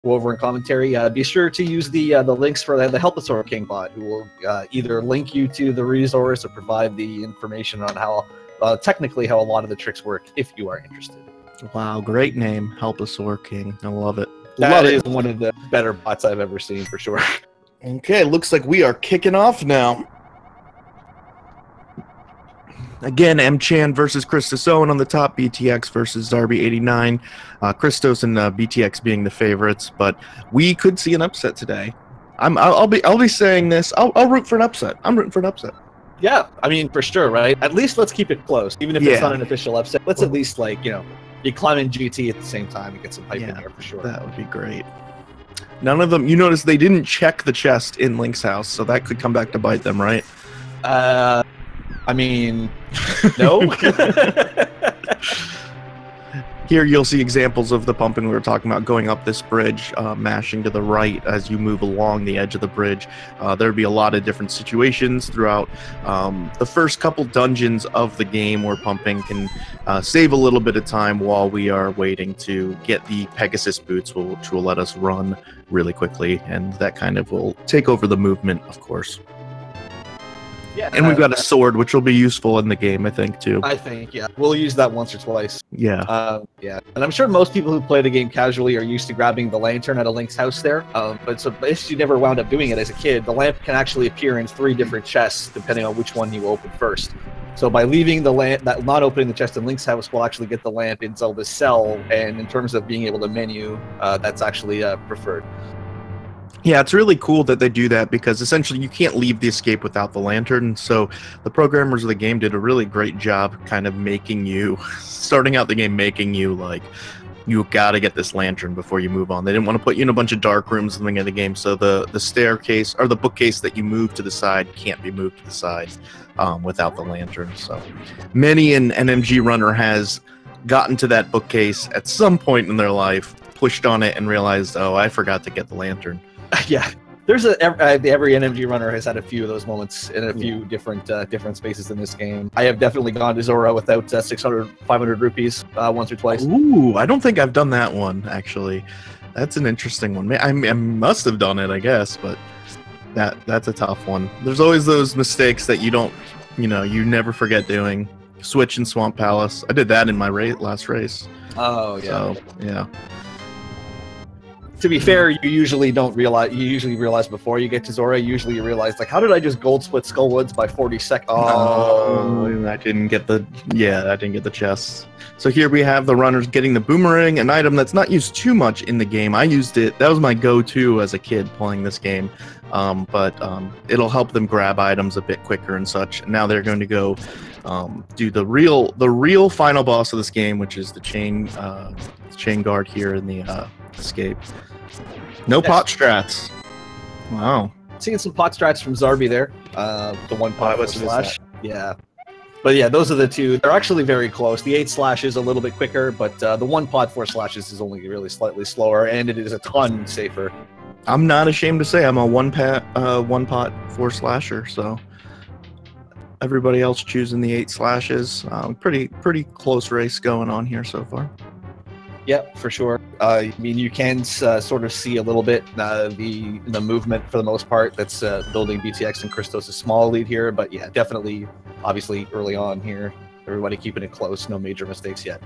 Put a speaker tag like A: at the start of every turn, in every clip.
A: go over in commentary. Be sure to use the links for the Help Us Or King bot, who will either link you to the resource or provide the information on how technically how a lot of the tricks work if you are interested.
B: Wow, great name, Help Us Or King. I love it.
A: That is one of the better bots I've ever seen for sure.
B: Okay, looks like we are kicking off now. Again, Mchan versus ChristosOwen on the top, Btilcx versus Zarby89. Christos and Btilcx being the favorites, but we could see an upset today. I'll be saying this. I'll root for an upset. I'm rooting for an upset.
A: Yeah, I mean for sure, right? At least let's keep it close, even if it's not an official upset. Let's at least be climbing GT at the same time and get some hype in there for sure.
B: That would be great. None of them. You notice they didn't check the chest in Link's house, so that could come back to bite them, right?
A: I mean, no.
B: Here you'll see examples of the pumping we were talking about going up this bridge, mashing to the right as you move along the edge of the bridge. There'd be a lot of different situations throughout the first couple dungeons of the game where pumping can save a little bit of time while we are waiting to get the Pegasus boots, which will let us run really quickly, and that kind of will take over the movement, of course.
A: Yeah,
B: and we've got a sword, which will be useful in the game, I think, too.
A: I think, yeah. We'll use that once or twice.
B: Yeah.
A: Yeah. And I'm sure most people who play the game casually are used to grabbing the lantern at a Link's house there. But so if you never wound up doing it as a kid, the lamp can actually appear in 3 different chests, depending on which one you open first. So by leaving the lamp, not opening the chest in Link's house, we'll actually get the lamp in Zelda's cell. And in terms of being able to menu, that's actually preferred.
B: Yeah, it's really cool that they do that because essentially you can't leave the escape without the lantern. So the programmers of the game did a really great job kind of making you, starting out the game, making you like, you got to get this lantern before you move on. They didn't want to put you in a bunch of dark rooms at the beginning of the game. So the staircase or the bookcase that you move to the side can't be moved to the side without the lantern. So many an NMG runner has gotten to that bookcase at some point in their life, pushed on it and realized, oh, I forgot to get the lantern.
A: Yeah, there's every NMG runner has had a few of those moments in a few different spaces in this game. I have definitely gone to Zora without 600, 500 rupees once or twice.
B: Ooh, I don't think I've done that one, actually. That's an interesting one. I must have done it, I guess, but that's a tough one. There's always those mistakes that you never forget doing. Switch in Swamp Palace. I did that in my last race.
A: Oh, yeah.
B: So, yeah.
A: To be fair, you usually realize before you get to Zora. Usually you realize, like, how did I just gold split Skullwoods by 40 seconds?
B: Oh, I didn't get the chests. So here we have the runners getting the boomerang, an item that's not used too much in the game. I used it. That was my go-to as a kid playing this game. But it'll help them grab items a bit quicker and such. Now they're going to go do the real final boss of this game, which is the chain guard here in the escape. No pot strats. Wow.
A: Seeing some pot strats from Zarby there. The 1 pot with slash. Yeah. But yeah, those are the 2. They're actually very close. The 8 slash is a little bit quicker, but the 1 pot 4 slashes is only really slightly slower, and it is a ton safer.
B: I'm not ashamed to say I'm a 1 pot 4 slasher, so everybody else choosing the 8 slashes. Pretty close race going on here so far.
A: Yeah, for sure. I mean, you can sort of see a little bit the movement for the most part that's building Btilcx and Christos' small lead here, but yeah, definitely, obviously, early on here, everybody keeping it close, no major mistakes yet.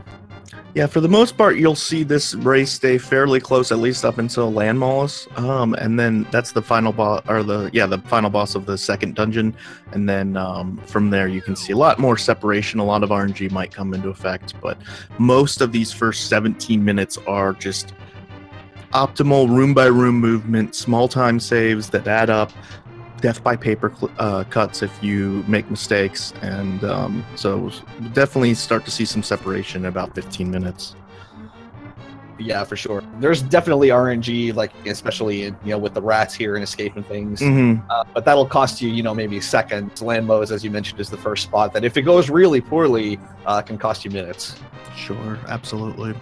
B: Yeah, for the most part, you'll see this race stay fairly close, at least up until Land Mollusk, and then that's the final boss, or the final boss of the second dungeon, and then from there you can see a lot more separation. A lot of RNG might come into effect, but most of these first 17 minutes are just optimal room-by-room movement, small time saves that add up, death by paper cuts if you make mistakes, and so definitely start to see some separation in about 15 minutes.
A: Yeah, for sure. There's definitely RNG, like especially with the rats here and escape and things. But that'll cost you, maybe seconds. Land modes, as you mentioned, is the first spot that if it goes really poorly, can cost you minutes.
B: Sure, absolutely.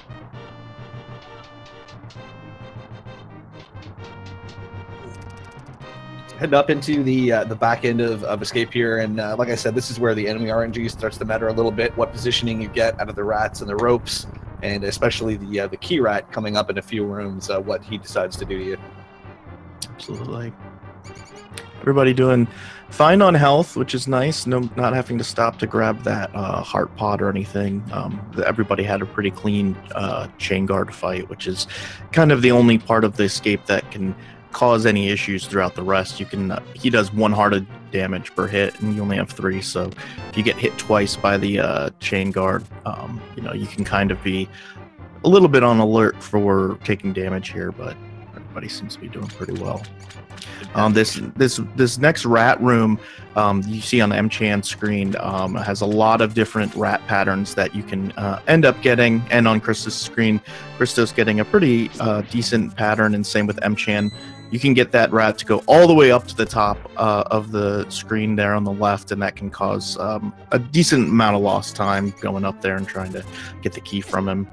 A: Heading up into the back end of escape here, and like I said, this is where the enemy RNG starts to matter a little bit. What positioning you get out of the rats and the ropes, and especially the key rat coming up in a few rooms, what he decides to do to you.
B: Absolutely. Everybody doing fine on health, which is nice. No, not having to stop to grab that heart pod or anything. Everybody had a pretty clean chain guard fight, which is kind of the only part of the escape that can cause any issues throughout the rest. You can he does 1 heart of damage per hit, and you only have 3. So if you get hit twice by the chain guard, you know, you can kind of be a little bit on alert for taking damage here, but everybody seems to be doing pretty well. This next rat room you see on the Mchan screen has a lot of different rat patterns that you can end up getting, and on Christos' screen, Christos getting a pretty decent pattern, and same with Mchan. You can get that rat to go all the way up to the top of the screen there on the left, and that can cause a decent amount of lost time going up there and trying to get the key from him.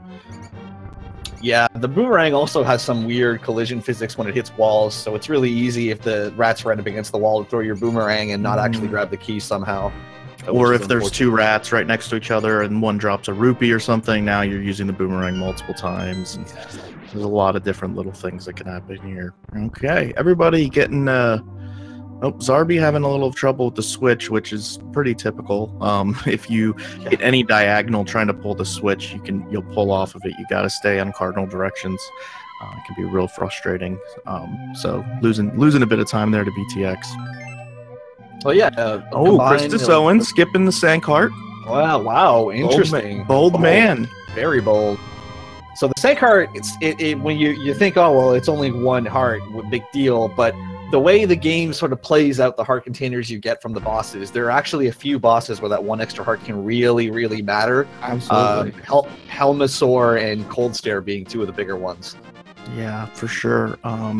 A: Yeah, the boomerang also has some weird collision physics when it hits walls, so it's really easy if the rat's right up against the wall to throw your boomerang and not actually grab the key somehow.
B: Or if there's 2 rats right next to each other and one drops a rupee or something, now you're using the boomerang multiple times. And there's a lot of different little things that can happen here. Okay, everybody getting... Oh, Zarby having a little trouble with the switch, which is pretty typical. If you hit any diagonal trying to pull the switch, you'll pull off of it. You got to stay on cardinal directions. It can be real frustrating. So losing a bit of time there to Btilcx.
A: Well, yeah.
B: ChristosOwen skipping the Sankheart.
A: Wow, interesting.
B: Bold man.
A: Very bold. So the Sankheart, when you think, oh well, it's only 1 heart, big deal, but the way the game sort of plays out the heart containers you get from the bosses, there are actually a few bosses where that 1 extra heart can really, really matter.
B: Absolutely.
A: Helmasaur and Cold Stare being 2 of the bigger ones.
B: Yeah, for sure. I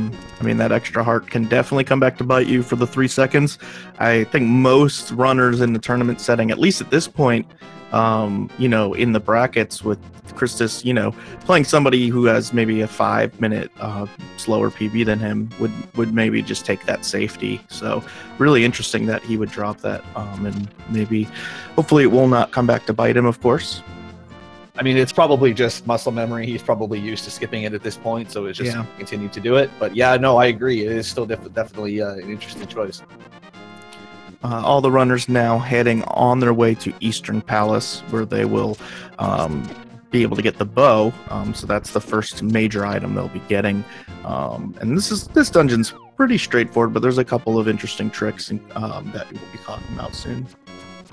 B: mean, that extra heart can definitely come back to bite you for the 3 seconds. I think most runners in the tournament setting, at least at this point, you know, in the brackets with Christos, you know, playing somebody who has maybe a 5-minute slower PB than him would maybe just take that safety. So really interesting that he would drop that, and maybe hopefully it will not come back to bite him, of course.
A: I mean, it's probably just muscle memory. He's probably used to skipping it at this point, so it's just continued to do it. But yeah, no, I agree. It is still definitely an interesting choice.
B: All the runners now heading on their way to Eastern Palace, where they will be able to get the bow. So that's the first major item they'll be getting. And this dungeon's pretty straightforward, but there's a couple of interesting tricks that we'll be talking about soon.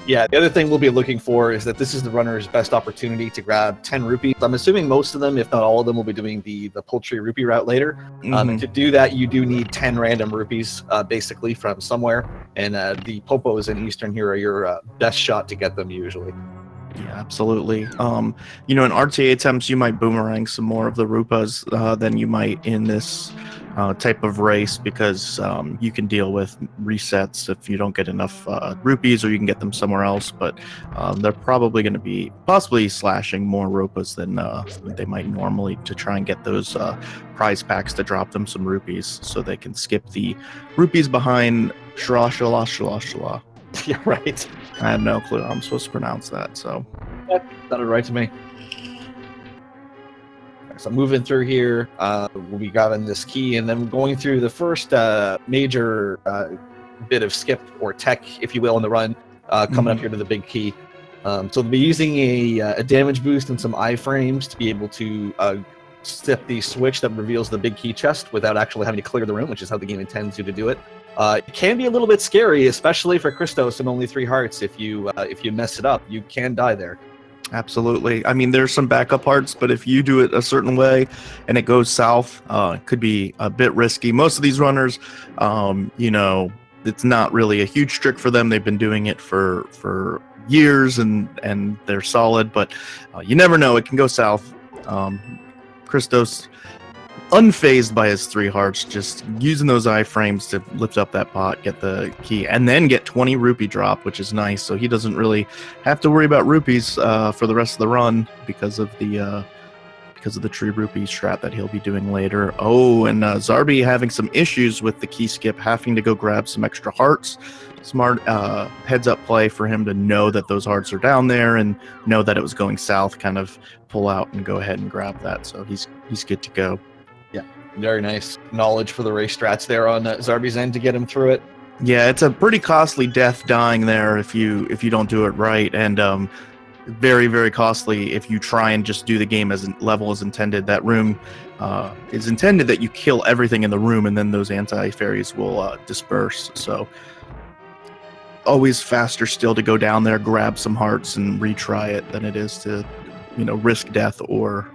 A: Yeah, the other thing we'll be looking for is that this is the runner's best opportunity to grab 10 rupees. I'm assuming most of them, if not all of them, will be doing the Poultry rupee route later. To do that, you do need 10 random rupees, basically, from somewhere. And the Popos in Eastern here are your best shot to get them, usually.
B: Yeah, absolutely. You know, in RTA attempts, you might boomerang some more of the rupas than you might in this type of race, because you can deal with resets if you don't get enough rupees, or you can get them somewhere else. But they're probably going to be possibly slashing more rupas than they might normally to try and get those prize packs to drop them some rupees, so they can skip the rupees behind shla shla shla shla.
A: Yeah, right.
B: I have no clue how I'm supposed to pronounce that, so.
A: That sounded right to me. So moving through here, we'll be grabbing this key, and then going through the first major bit of skip or tech, if you will, in the run, coming up here to the big key. So they'll be using a damage boost and some iframes to be able to step the switch that reveals the big key chest without actually having to clear the room, which is how the game intends you to do it. It can be a little bit scary, especially for Christos and only 3 hearts. If you mess it up, you can die there.
B: Absolutely. I mean, there's some backup hearts, but if you do it a certain way and it goes south, it could be a bit risky. Most of these runners, you know, it's not really a huge trick for them. They've been doing it for years, and they're solid, but you never know. It can go south. Christos, unfazed by his 3 hearts, just using those iframes to lift up that pot, get the key, and then get 20 rupee drop, which is nice. So he doesn't really have to worry about rupees for the rest of the run because of because of the tree rupee strat that he'll be doing later. Oh, and Zarby having some issues with the key skip, having to go grab some extra hearts. Smart heads up play for him to know that those hearts are down there and know that it was going south, kind of pull out and go ahead and grab that. So he's good to go.
A: Yeah, very nice knowledge for the race strats there on Zarby's end to get him through it.
B: Yeah, it's a pretty costly death dying there if you don't do it right, and very, very costly if you try and just do the game as level as intended. That room is intended that you kill everything in the room, and then those anti-fairies will disperse. So always faster still to go down there, grab some hearts, and retry it than it is to, risk death or,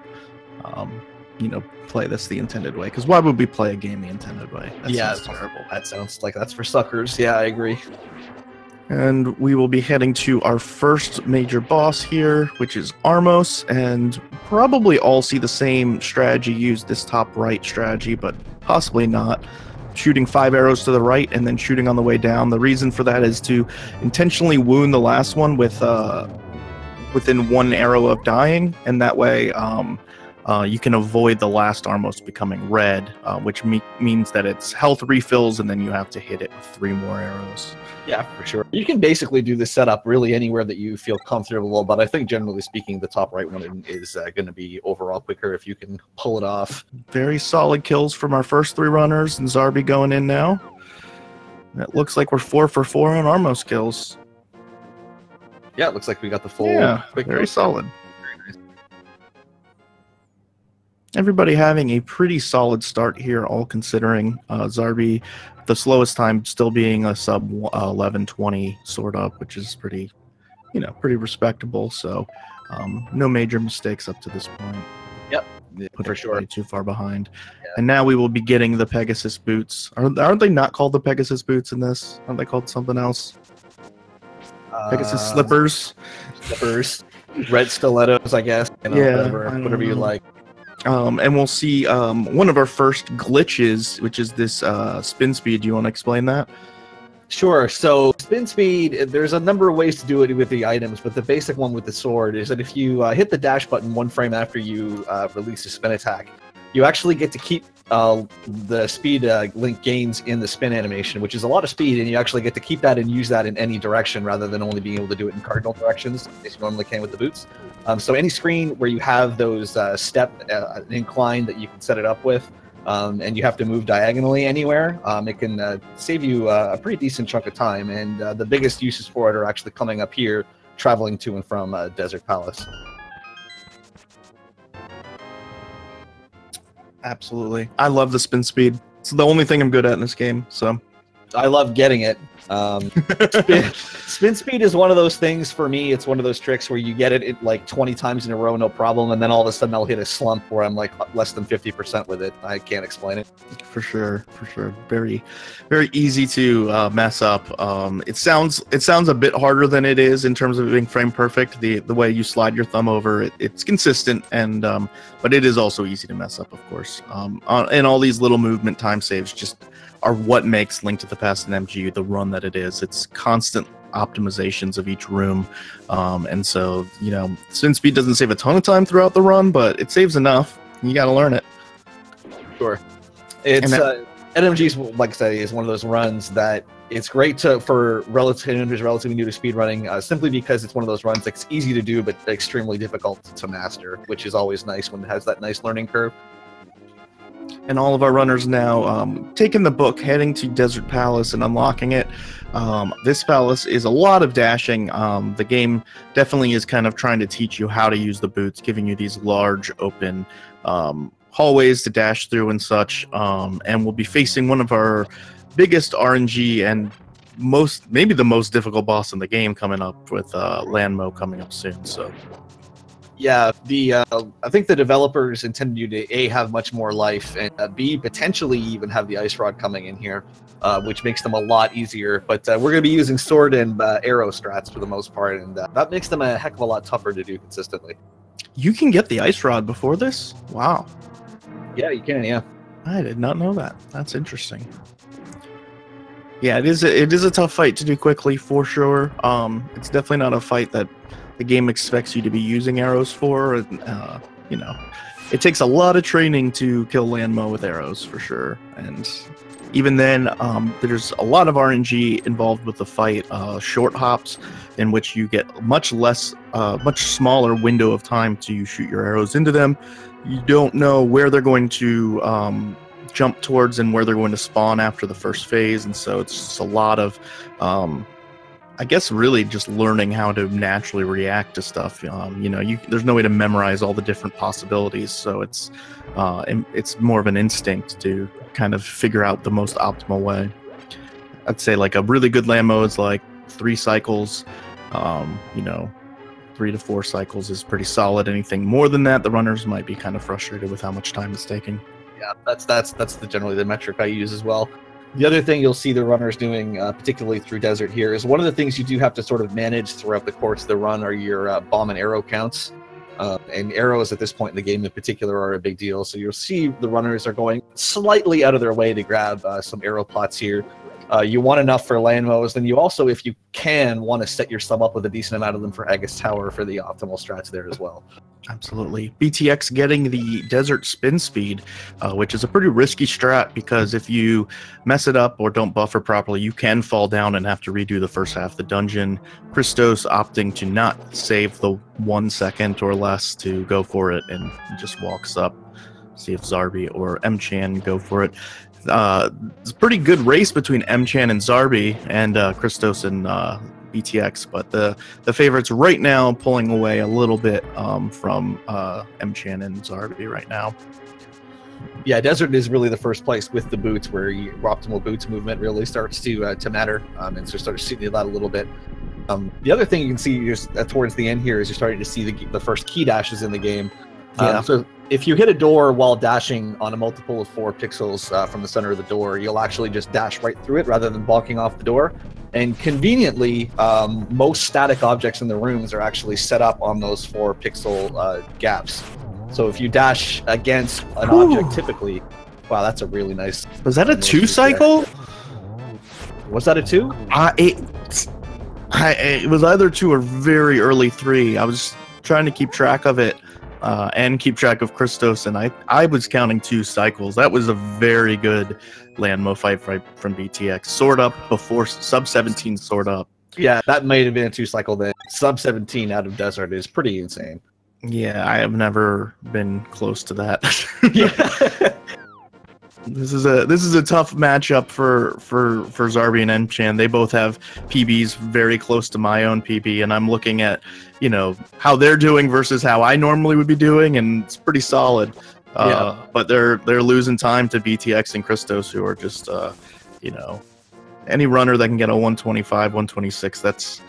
B: play this the intended way. Because why would we play a game the intended way? That sounds terrible.
A: That sounds like that's for suckers. Yeah, I agree.
B: And we will be heading to our first major boss here, which is Armos, and probably all see the same strategy used, this top right strategy, but possibly not. Shooting 5 arrows to the right and then shooting on the way down. The reason for that is to intentionally wound the last one with within 1 arrow of dying, and that way you can avoid the last Armos becoming red, which means that it's health refills, and then you have to hit it with 3 more arrows.
A: Yeah, for sure. You can basically do this setup really anywhere that you feel comfortable, but I think generally speaking, the top right one is going to be overall quicker if you can pull it off.
B: Very solid kills from our first 3 runners, and Zarby going in now. It looks like we're 4 for 4 on Armos kills.
A: Yeah, it looks like we got the full.
B: Yeah,
A: quick
B: very solid. Everybody having a pretty solid start here, all considering. Zarby, the slowest time still being a sub 11:20 sort up, which is pretty respectable. So no major mistakes up to this point.
A: Yep, for sure.
B: Too far behind. Yeah. And now we will be getting the Pegasus boots. Aren't they not called the Pegasus boots in this? Aren't they called something else? Pegasus slippers.
A: Slippers. Red stilettos, I guess.
B: Yeah,
A: whatever you like.
B: And we'll see one of our first glitches, which is this spin speed. Do you want to explain that?
A: Sure. So spin speed, there's a number of ways to do it with the items, but the basic one with the sword is that if you hit the dash button 1 frame after you release a spin attack, you actually get to keep the speed link gains in the spin animation, which is a lot of speed, and you actually get to keep that and use that in any direction rather than only being able to do it in cardinal directions, as you normally can with the boots. So any screen where you have those step incline that you can set it up with, and you have to move diagonally anywhere, it can save you a pretty decent chunk of time, and the biggest uses for it are actually coming up here, traveling to and from Desert Palace.
B: Absolutely. I love the spin speed. It's the only thing I'm good at in this game, so.
A: I love getting it. Spin speed is one of those things for me. It's one of those tricks where you get it like 20 times in a row, no problem, and then all of a sudden I'll hit a slump where I'm like less than 50% with it. I can't explain it.
B: For sure, for sure. Very, very easy to mess up. It sounds a bit harder than it is in terms of being frame perfect. The way you slide your thumb over it, it's consistent, and but it is also easy to mess up, of course. And all these little movement time saves just are what makes Link to the Past NMG the run that it is. It's constant optimizations of each room, and so spin speed doesn't save a ton of time throughout the run, but it saves enough. You got to learn it.
A: Sure, it's NMG's, like I said, is one of those runs that it's great for anyone who's relatively new to speedrunning, simply because it's one of those runs that's easy to do but extremely difficult to master, which is always nice when it has that nice learning curve.
B: And all of our runners now taking the book, heading to Desert Palace and unlocking it. This palace is a lot of dashing. The game definitely is kind of trying to teach you how to use the boots, giving you these large open hallways to dash through and such. And we'll be facing one of our biggest RNG and maybe the most difficult boss in the game coming up, with Landmo coming up soon. So.
A: Yeah, I think the developers intended you to A, have much more life, and B, potentially even have the ice rod coming in here, which makes them a lot easier. But we're going to be using sword and arrow strats for the most part, and that makes them a heck of a lot tougher to do consistently. You
B: can get the ice rod before this? Wow.
A: Yeah, you can, yeah.
B: I did not know that. That's interesting. Yeah, it is a tough fight to do quickly, for sure. It's definitely not a fight that the game expects you to be using arrows for, it takes a lot of training to kill Landmo with arrows for sure. And even then, there's a lot of RNG involved with the fight. Short hops, in which you get much smaller window of time to shoot your arrows into them. You don't know where they're going to jump towards and where they're going to spawn after the first phase, and so it's just a lot of, I guess, really just learning how to naturally react to stuff. You know, there's no way to memorize all the different possibilities, so it's more of an instinct to kind of figure out the most optimal way. I'd say like a really good Landmo is like 3 cycles. You know, 3 to 4 cycles is pretty solid. Anything more than that, the runners might be kind of frustrated with how much time it's taking.
A: Yeah, that's generally the metric I use as well. The other thing you'll see the runners doing, particularly through Desert here, is one of the things you do have to sort of manage throughout the course of the run are your bomb and arrow counts. And arrows at this point in the game in particular are a big deal. So you'll see the runners are going slightly out of their way to grab some arrow plots here. You want enough for Landmos, then you also, if you can, want to set yourself up with a decent amount of them for Aegis Tower for the optimal strats there as well.
B: Absolutely. Btx getting the Desert spin speed, which is a pretty risky strat, because if you mess it up or don't buffer properly, you can fall down and have to redo the first half of the dungeon. Christos opting to not save the 1 second or less to go for it, and just walks up. See if Zarby or Mchan go for it. It's a pretty good race between Mchan and Zarby, and Christos and Btx, but the favorites right now pulling away a little bit from Mchan and Zarby right now.
A: Yeah, Desert is really the first place with the boots where your optimal boots movement really starts to matter, and so start seeing that a little bit. The other thing you can see just towards the end here is you're starting to see the first key dashes in the game. So if you hit a door while dashing on a multiple of 4 pixels from the center of the door, you'll actually just dash right through it rather than blocking off the door. And conveniently, most static objects in the rooms are actually set up on those 4 pixel gaps. So if you dash against an object typically, wow, that's a really nice...
B: Was that a 2 cycle?
A: Was that a 2?
B: It was either 2 or very early 3. I was trying to keep track of it. And keep track of Christos, and I was counting 2 cycles. That was a very good Landmo fight from Btx. Sword up before sub 17 sword up.
A: Yeah, that might have been a 2 cycle then. Sub 17 out of Desert is pretty insane.
B: Yeah, I have never been close to that.
A: Yeah.
B: This is a tough matchup for Zarby and Mchan. They both have PBs very close to my own PB, and I'm looking at, you know, how they're doing versus how I normally would be doing, and it's pretty solid.
A: Yeah.
B: But they're losing time to Btx and Christos, who are just you know, any runner that can get a 125, 126. It's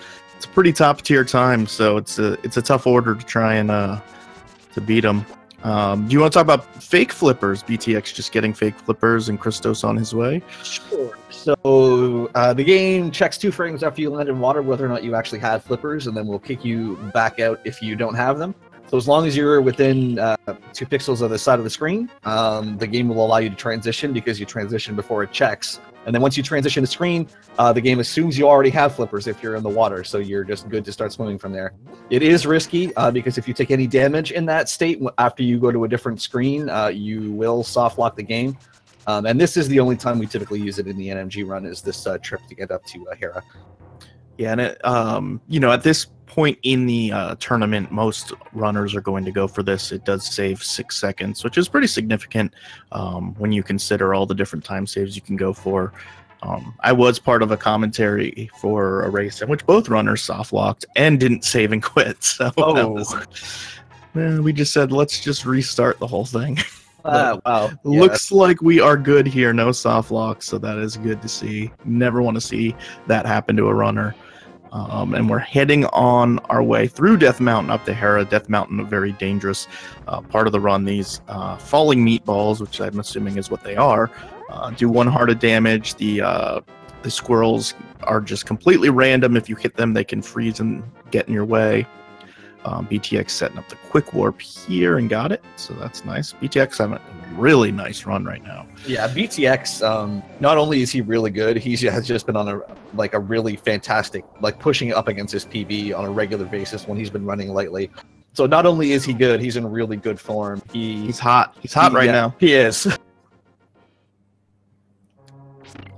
B: a pretty top tier time. So it's a tough order to try and to beat them. Do you want to talk about fake flippers? Btx just getting fake flippers and Christos on his way?
A: Sure. So the game checks 2 frames after you land in water whether or not you actually had flippers, and then will kick you back out if you don't have them. So as long as you're within 2 pixels of the side of the screen, the game will allow you to transition because you transition before it checks. And then once you transition the screen, the game assumes you already have flippers if you're in the water, so you're just good to start swimming from there. It is risky because if you take any damage in that state after you go to a different screen, you will soft lock the game. And this is the only time we typically use it in the NMG run, is this trip to get up to Hera.
B: Yeah, and it, you know, at this point in the tournament, most runners are going to go for this. It does save 6 seconds, which is pretty significant when you consider all the different time saves you can go for. I was part of a commentary for a race in which both runners soft locked and didn't save and quit. So we just said, let's just restart the whole thing.
A: Wow.
B: Looks like we are good here. No soft locks, so that is good to see. Never want to see that happen to a runner. And we're heading on our way through Death Mountain up to Hera. Death Mountain, a very dangerous part of the run. These falling meatballs, which I'm assuming is what they are, do 1 heart of damage. The squirrels are just completely random. If you hit them, they can freeze and get in your way. Btx setting up the quick warp here and got it, so that's nice. Btx having a really nice run right now.
A: Yeah, Btx, not only is he really good, he has just been on a really fantastic, like pushing up against his PB on a regular basis when he's been running lately. So not only is he good, he's in really good form.
B: He's hot. He's hot right now.
A: He is.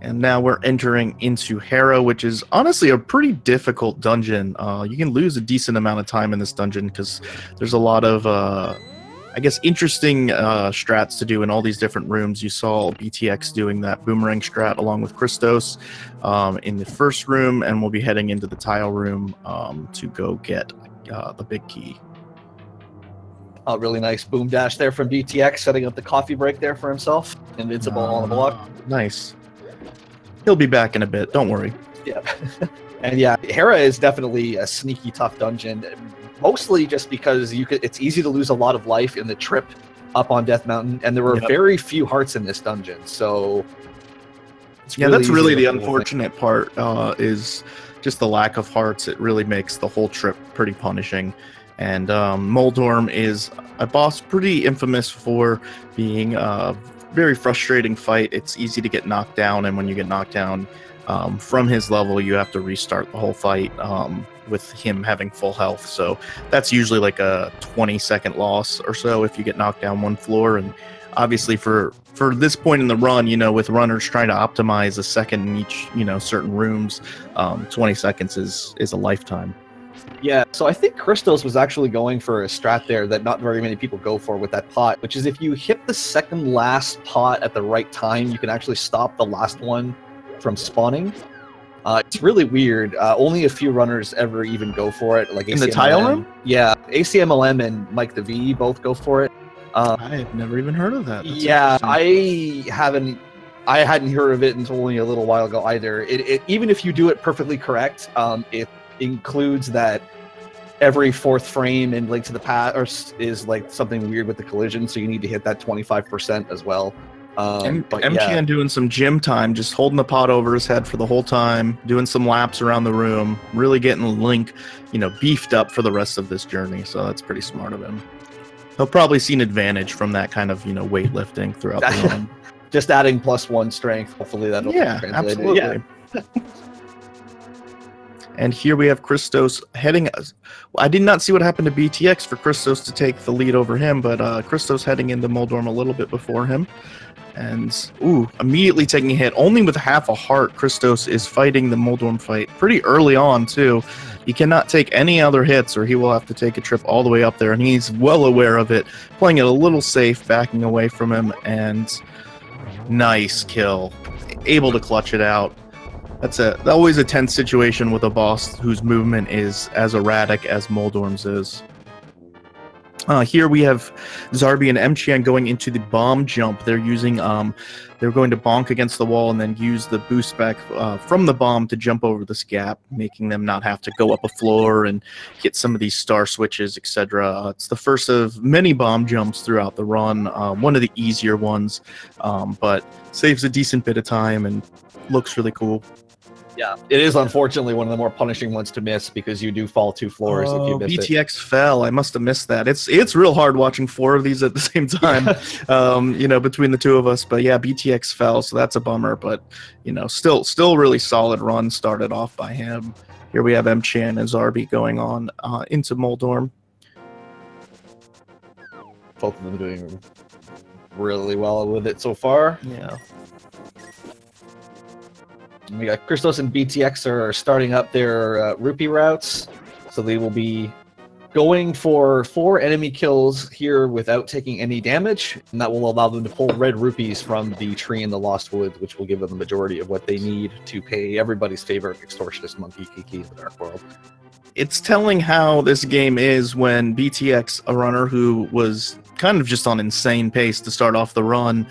B: And now we're entering into Hera, which is honestly a pretty difficult dungeon. You can lose a decent amount of time in this dungeon because there's a lot of, I guess, interesting strats to do in all these different rooms. You saw Btilcx doing that boomerang strat along with Christos in the first room, and we'll be heading into the tile room to go get the big key.
A: A really nice boom dash there from Btilcx, setting up the coffee break there for himself. Invincible on the block.
B: Nice. He'll be back in a bit. Don't worry.
A: Yeah. And yeah, Hera is definitely a sneaky tough dungeon. Mostly just because it's easy to lose a lot of life in the trip up on Death Mountain, and there were very few hearts in this dungeon. So
B: that's really the unfortunate part is just the lack of hearts. It really makes the whole trip pretty punishing. And Moldorm is a boss pretty infamous for being a very frustrating fight. It's easy to get knocked down, and when you get knocked down from his level, you have to restart the whole fight with him having full health. So that's usually like a 20-second loss or so if you get knocked down one floor. And obviously for this point in the run, with runners trying to optimize a second in each, certain rooms, 20 seconds is a lifetime.
A: Yeah, so I think Christos was actually going for a strat there that not very many people go for with that pot, which is if you hit the second last pot at the right time, you can actually stop the last one from spawning. It's really weird. Only a few runners ever even go for it. Like
B: in the tile room?
A: Yeah, ACMLM and Mike the V both go for it.
B: I have never even heard of that. That's
A: yeah, I hadn't heard of it until only a little while ago either. Even if you do it perfectly correct, it includes that every fourth frame in Link to the Past is like something weird with the collision, so you need to hit that 25% as well.
B: Mchan doing some gym time, just holding the pot over his head for the whole time, doing some laps around the room, really getting Link, beefed up for the rest of this journey. So that's pretty smart of him. He'll probably see an advantage from that kind of, weightlifting throughout the run.
A: Just adding +1 strength. Hopefully that'll translate.
B: Absolutely. Yeah. And here we have Christos heading. I did not see what happened to Btilcx for Christos to take the lead over him, but Christos heading into Moldorm a little bit before him. And, immediately taking a hit. Only with half a heart, Christos is fighting the Moldorm fight pretty early on, too. He cannot take any other hits, or he will have to take a trip all the way up there, and he's well aware of it. Playing it a little safe, backing away from him, and nice kill. Able to clutch it out. That's always a tense situation with a boss whose movement is as erratic as Moldorm's is. Here we have Zarby and Mchan going into the bomb jump. They're using, they're going to bonk against the wall and then use the boost back from the bomb to jump over this gap, making them not have to go up a floor and get some of these star switches, etc. It's the first of many bomb jumps throughout the run, one of the easier ones, but saves a decent bit of time and looks really cool.
A: Yeah, it is unfortunately one of the more punishing ones to miss because you do fall 2 floors if you miss it.
B: Btilcx fell. I must have missed that. It's real hard watching 4 of these at the same time, between the two of us. But yeah, Btilcx fell, so that's a bummer. But still really solid run started off by him. Here we have Mchan and Zarby going on into Moldorm.
A: Both of them doing really well with it so far.
B: Yeah.
A: We got Christos and Btilcx are starting up their rupee routes, so they will be going for 4 enemy kills here without taking any damage, and that will allow them to pull red rupees from the tree in the Lost Woods, which will give them the majority of what they need to pay everybody's favorite extortionist monkey Kiki in the Dark World.
B: It's telling how this game is when Btilcx, a runner who was kind of just on insane pace to start off the run,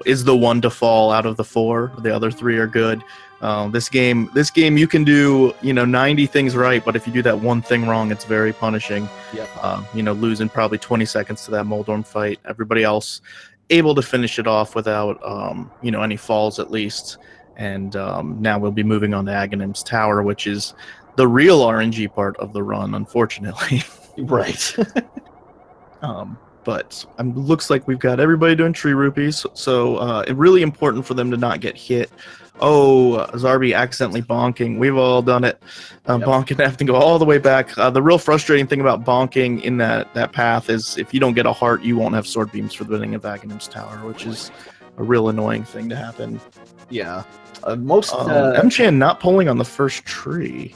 B: is the one to fall out of the 4. The other 3 are good. This game you can do 90 things right, but if you do that one thing wrong, it's very punishing.
A: Yep.
B: Losing probably 20 seconds to that Moldorm fight. Everybody else able to finish it off without any falls at least. And now we'll be moving on to Aghanim's Tower, which is the real RNG part of the run, unfortunately.
A: Right.
B: but looks like we've got everybody doing tree rupees, so it's really important for them to not get hit. Oh, Zarby accidentally bonking. We've all done it. Bonking, have to go all the way back. The real frustrating thing about bonking in that path is if you don't get a heart, you won't have sword beams for the beginning of Aghanim's tower, which is a real annoying thing to happen.
A: Yeah.
B: Mchan not pulling on the first tree.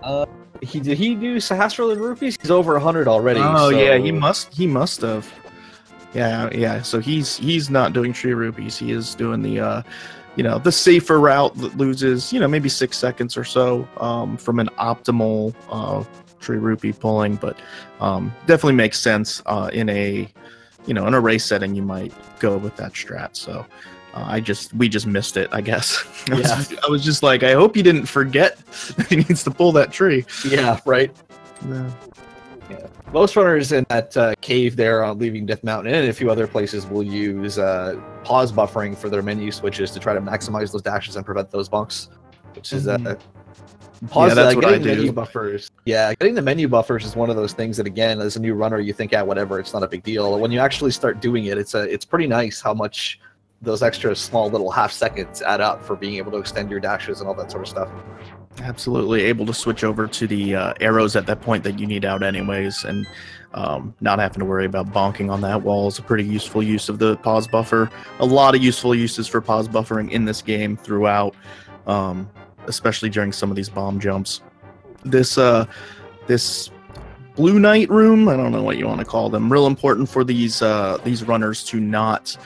A: Did he do Sahasrara rupees? He's over 100 already.
B: Oh
A: so...
B: yeah, he must have. Yeah. So he's not doing tree rupees. He is doing the the safer route that loses maybe 6 seconds or so from an optimal tree rupee pulling, but definitely makes sense in a in a race setting. You might go with that strat. So we just missed it, I guess. I was just like, I hope he didn't forget that he needs to pull that tree.
A: Yeah, right.
B: Yeah.
A: Most runners in that cave there on leaving Death Mountain and a few other places will use pause buffering for their menu switches to try to maximize those dashes and prevent those bunks, which is pause.
B: That's what I do.
A: Menu buffers. Yeah, getting the menu buffers is one of those things that, again, as a new runner, you think, whatever, it's not a big deal. When you actually start doing it, it's pretty nice how much those extra small little half seconds add up for being able to extend your dashes and all that sort of stuff.
B: Absolutely, able to switch over to the arrows at that point that you need out anyways, and not having to worry about bonking on that wall is a pretty useful use of the pause buffer. A lot of useful uses for pause buffering in this game throughout, especially during some of these bomb jumps. This Blue Knight room, I don't know what you want to call them, real important for these runners to not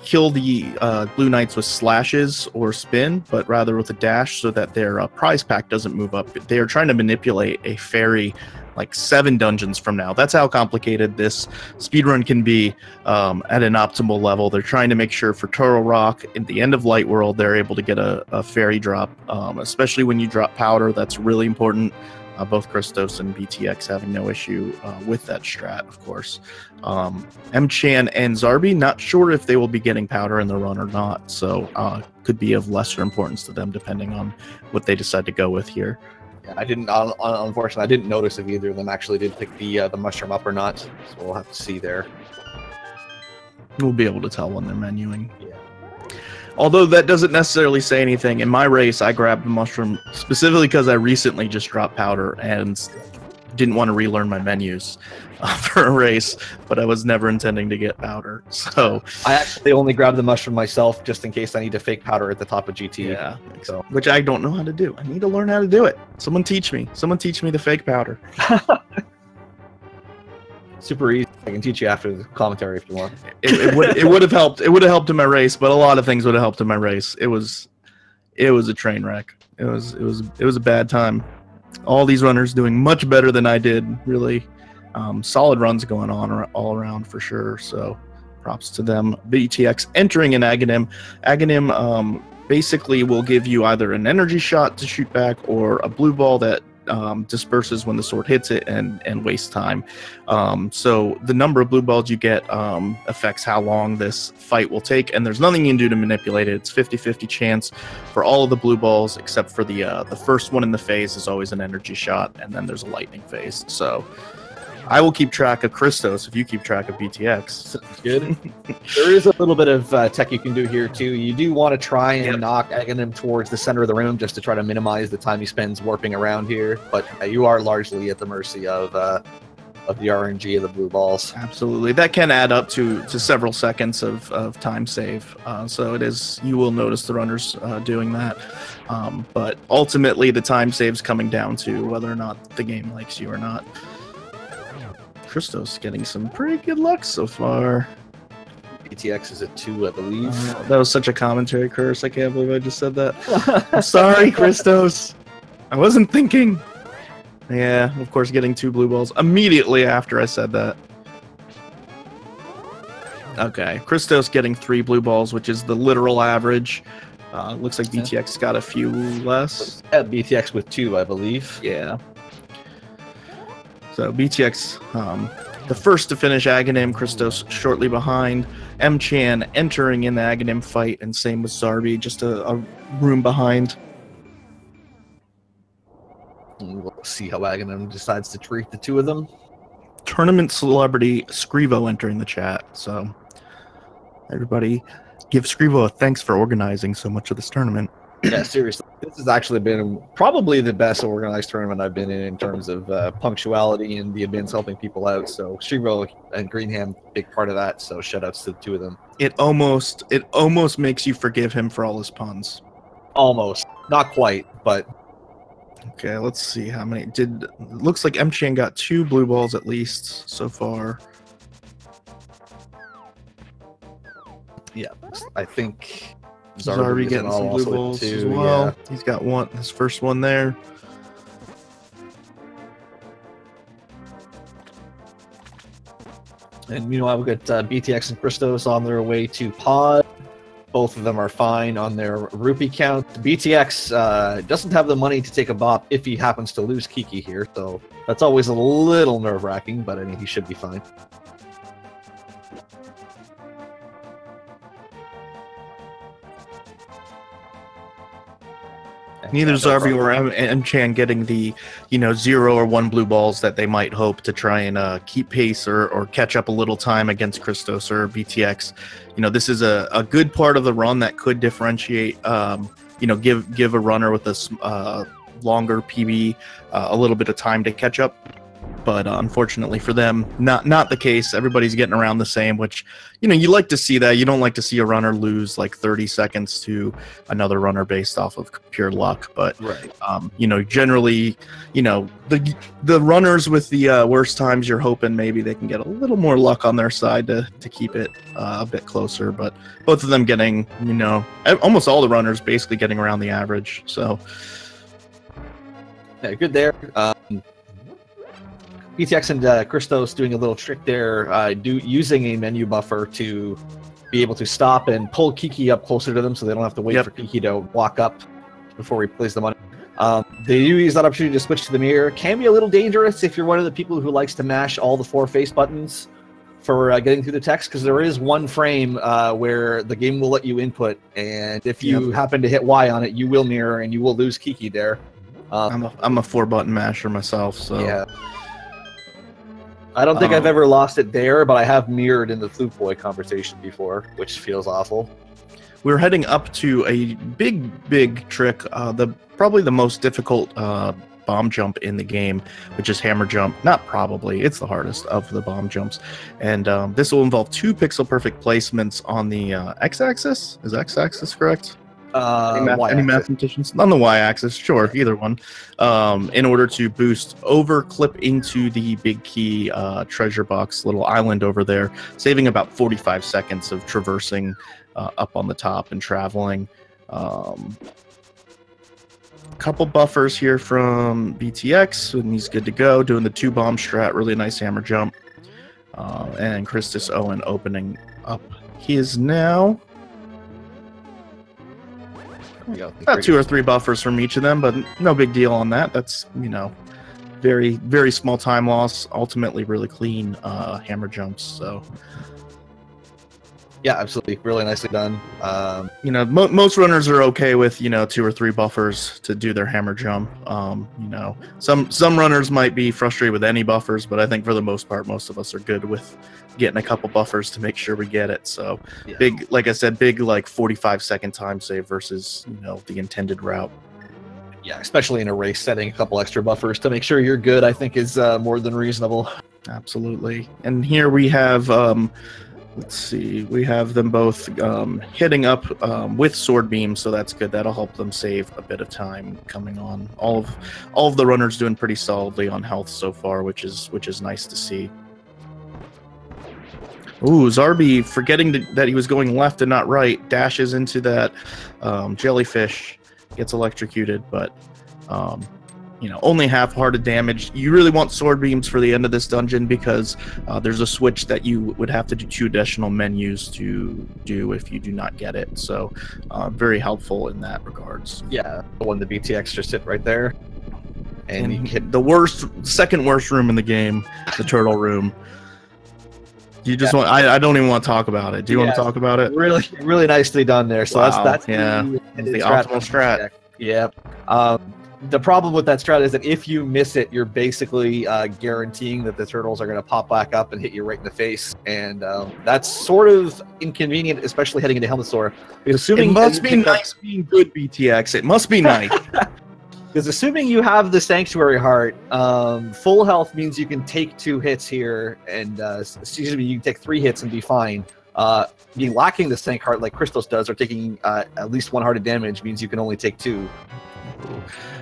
B: kill the Blue Knights with slashes or spin, but rather with a dash so that their prize pack doesn't move up. They are trying to manipulate a fairy like 7 dungeons from now. That's how complicated this speedrun can be at an optimal level. They're trying to make sure for Turtle Rock, at the end of Light World, they're able to get a fairy drop, especially when you drop powder. That's really important. Both Christos and Btilcx having no issue with that strat, of course. Mchan and Zarby, not sure if they will be getting powder in the run or not, so could be of lesser importance to them depending on what they decide to go with here.
A: Yeah, unfortunately, I didn't notice if either of them actually did pick the mushroom up or not, so we'll have to see there.
B: We'll be able to tell when they're menuing.
A: Yeah.
B: Although that doesn't necessarily say anything. In my race, I grabbed the mushroom specifically because I recently just dropped powder and didn't want to relearn my menus for a race, but I was never intending to get powder. So
A: I actually only grabbed the mushroom myself just in case I need to fake powder at the top of GT.
B: Yeah, so which I don't know how to do. I need to learn how to do it. Someone teach me. Someone teach me the fake powder.
A: Super easy. I can teach you after the commentary if you want.
B: It would have helped. It would have helped in my race, but a lot of things would have helped in my race. It was a train wreck. It was a bad time. All these runners doing much better than I did. Really, solid runs going on all around for sure. So, props to them. Btilcx entering in Aghanim. Aghanim basically will give you either an energy shot to shoot back or a blue ball that disperses when the sword hits it and wastes time. So the number of blue balls you get affects how long this fight will take, and there's nothing you can do to manipulate it. It's 50-50 chance for all of the blue balls except for the first one in the phase is always an energy shot, and then there's a lightning phase. So I will keep track of Christos if you keep track of Btilcx.
A: Sounds good. There is a little bit of tech you can do here too. You do want to try and knock Aghanim towards the center of the room just to try to minimize the time he spends warping around here. But you are largely at the mercy of the RNG of the blue balls.
B: Absolutely, that can add up to several seconds of time save. So it is. You will notice the runners doing that. But ultimately, the time save's coming down to whether or not the game likes you or not. Christos getting some pretty good luck so far.
A: Btilcx is at 2, I believe.
B: That was such a commentary curse. I can't believe I just said that. I'm sorry, Christos. I wasn't thinking. Yeah, of course, getting 2 blue balls immediately after I said that. Okay, Christos getting 3 blue balls, which is the literal average. Looks like Btilcx got a few less.
A: Yeah, Btilcx with 2, I believe.
B: Yeah. So Btilcx, the first to finish Aghanim, Christos shortly behind. Mchan entering in the Aghanim fight, and same with Zarby, just a room behind.
A: And we'll see how Aghanim decides to treat the 2 of them.
B: tournament celebrity Scrivo entering the chat. So everybody give Scrivo a thanks for organizing so much of this tournament.
A: Yeah, seriously. This has actually been probably the best organized tournament I've been in terms of punctuality and the events helping people out. So Scrivo and Greenham, big part of that. So shout outs to the two of them.
B: It almost makes you forgive him for all his puns.
A: Almost. Not quite, but...
B: Okay, let's see how many looks like Mchan got 2 blue balls at least so far.
A: Yeah, I think
B: Zarby getting some blue balls as well. Yeah. He's got his first one there.
A: And meanwhile, we've got Btilcx and Christos on their way to pod. Both of them are fine on their rupee count. Btilcx doesn't have the money to take a bop if he happens to lose Kiki here, so that's always a little nerve-wracking, but I mean, he should be fine.
B: Neither Zarby or Mchan getting the 0 or 1 blue balls that they might hope to try and keep pace or catch up a little time against Christos or Btilcx. This is a good part of the run that could differentiate. Give a runner with a longer PB a little bit of time to catch up. But unfortunately for them, not the case. Everybody's getting around the same, which, you like to see that. You don't like to see a runner lose like 30 seconds to another runner based off of pure luck. But,
A: right.
B: Generally, the runners with the worst times, you're hoping maybe they can get a little more luck on their side to keep it a bit closer. But both of them getting, almost all the runners basically getting around the average. So,
A: yeah, good there. Btilcx and Christos doing a little trick there, using a menu buffer to be able to stop and pull Kiki up closer to them so they don't have to wait for Kiki to walk up before he plays the money. They do use that opportunity to switch to the mirror. Can be a little dangerous if you're one of the people who likes to mash all the 4 face buttons for getting through the text, because there is one frame where the game will let you input, and if you happen to hit Y on it, you will mirror and you will lose Kiki there.
B: I'm a 4-button masher myself, so...
A: Yeah. I don't think I've ever lost it there, but I have mirrored in the Flute Boy conversation before, which feels awful.
B: We're heading up to a big trick, probably the most difficult bomb jump in the game, which is hammer jump. Not probably, it's the hardest of the bomb jumps. And this will involve 2 pixel-perfect placements on the x-axis. Is x-axis correct? Any mathematicians on the y-axis? Sure, either one. In order to boost over, clip into the big key treasure box little island over there, saving about 45 seconds of traversing up on the top and traveling. Couple buffers here from Btilcx, and he's good to go. Doing the 2 bomb strat, really nice hammer jump. And ChristosOwen opening up his now. About 2 or 3 buffers from each of them, but no big deal on that. That's, very, very small time loss. Ultimately, really clean hammer jumps. So,
A: yeah, absolutely, really nicely done.
B: Most runners are okay with 2 or 3 buffers to do their hammer jump. Some runners might be frustrated with any buffers, but I think for the most part, most of us are good with getting a couple buffers to make sure we get it. So big, like I said, big like 45-second time save versus the intended route.
A: Yeah, especially in a race, setting a couple extra buffers to make sure you're good, I think is more than reasonable.
B: Absolutely. And here we have let's see, we have them both hitting up with sword beams, so that's good. That'll help them save a bit of time coming on. All of the runners doing pretty solidly on health so far, which is nice to see. Ooh, Zarby, forgetting that he was going left and not right, dashes into that jellyfish, gets electrocuted, but only half-hearted damage. You really want sword beams for the end of this dungeon because there's a switch that you would have to do 2 additional menus to do if you do not get it. So very helpful in that regards.
A: Yeah, the one the Btilcx just hit right there.
B: And you hit the second worst room in the game, the turtle room. You just want, I don't even want to talk about it. Do you want to talk about it?
A: Really, really nicely done there. So
B: wow.
A: that's
B: the optimal strat.
A: Yeah. The problem with that strat is that if you miss it, you're basically guaranteeing that the turtles are going to pop back up and hit you right in the face, and that's sort of inconvenient, especially heading into Helmsaur. Because assuming
B: it must be nice being good, Btx. It must be nice.
A: Because assuming you have the Sanctuary Heart, full health means you can take 2 hits here, and excuse me, you can take 3 hits and be fine. Being lacking the Sank Heart like Christos does, or taking at least 1 heart of damage, means you can only take 2.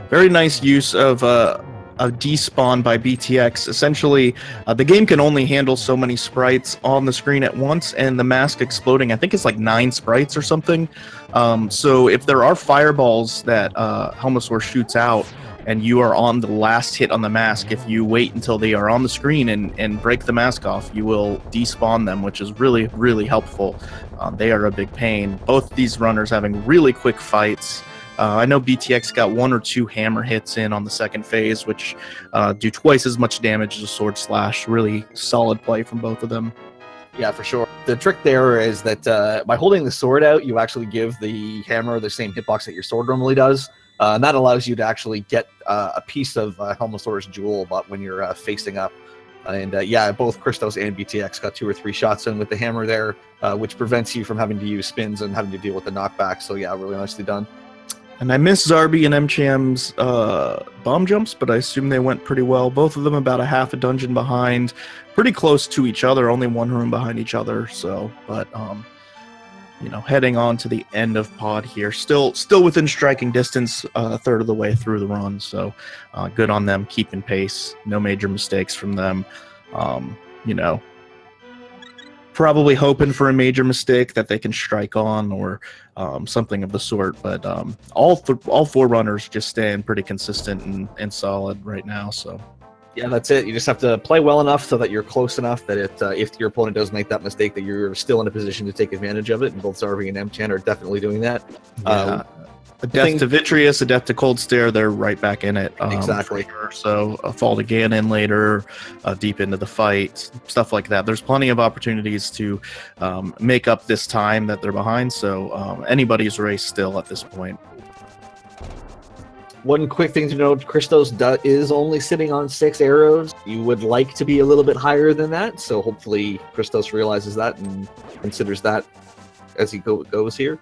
B: Very nice use of a despawn by Btx. Essentially, the game can only handle so many sprites on the screen at once, and the mask exploding, I think it's like 9 sprites or something. So if there are fireballs that Helmsaur shoots out, and you are on the last hit on the mask, if you wait until they are on the screen and break the mask off, you will despawn them, which is really, really helpful. They are a big pain. Both these runners having really quick fights. I know Btx got 1 or 2 hammer hits in on the second phase, which do twice as much damage as a sword slash. Really solid play from both of them.
A: Yeah, for sure. The trick there is that by holding the sword out, you actually give the hammer the same hitbox that your sword normally does. And that allows you to actually get a piece of Helmsaur's jewel but when you're facing up. And yeah, both Christos and Btx got 2 or 3 shots in with the hammer there, which prevents you from having to use spins and having to deal with the knockback. So yeah, really nicely done.
B: And I miss Zarby and Mchan's bomb jumps, but I assume they went pretty well. Both of them about a half a dungeon behind, pretty close to each other, only 1 room behind each other. So, but you know, heading on to the end of pod here, still within striking distance, a third of the way through the run. So, good on them, keeping pace. No major mistakes from them. You know, probably hoping for a major mistake that they can strike on or something of the sort. But all 4 runners just staying pretty consistent and solid right now. So.
A: Yeah, that's it. You just have to play well enough so that you're close enough that if your opponent does make that mistake, that you're still in a position to take advantage of it. And both Zarby and Mchan are definitely doing that.
B: Yeah. A death to Vitreous, a death to Cold Stare, they're right back in it.
A: Exactly.
B: Sure. So a fall to Ganon later, deep into the fight, stuff like that. There's plenty of opportunities to make up this time that they're behind. So anybody's race still at this point.
A: One quick thing to note, Christos is only sitting on 6 arrows. You would like to be a little bit higher than that, so hopefully Christos realizes that and considers that as he goes here.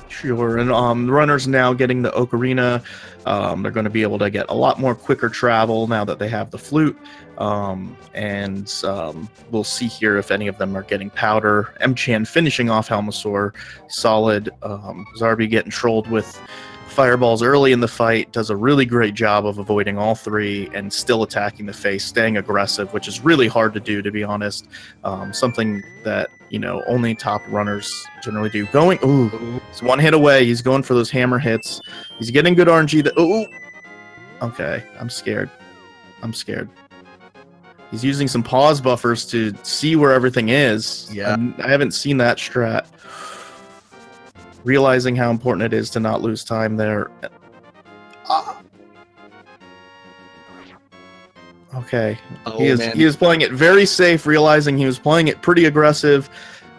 B: Sure, and the runners now getting the Ocarina. They're going to be able to get a lot more quicker travel now that they have the flute. And we'll see here if any of them are getting powder. Mchan finishing off Helmsaur, solid. Zarby getting trolled with fireballs early in the fight, does a really great job of avoiding all 3 and still attacking the face, staying aggressive, which is really hard to do, to be honest. Something that, you know, only top runners generally do. He's 1 hit away. He's going for those hammer hits. He's getting good RNG. Okay, I'm scared. He's using some pause buffers to see where everything is.
A: Yeah.
B: I haven't seen that strat. Realizing how important it is to not lose time there. Okay. He is playing it very safe, realizing he was playing it pretty aggressive.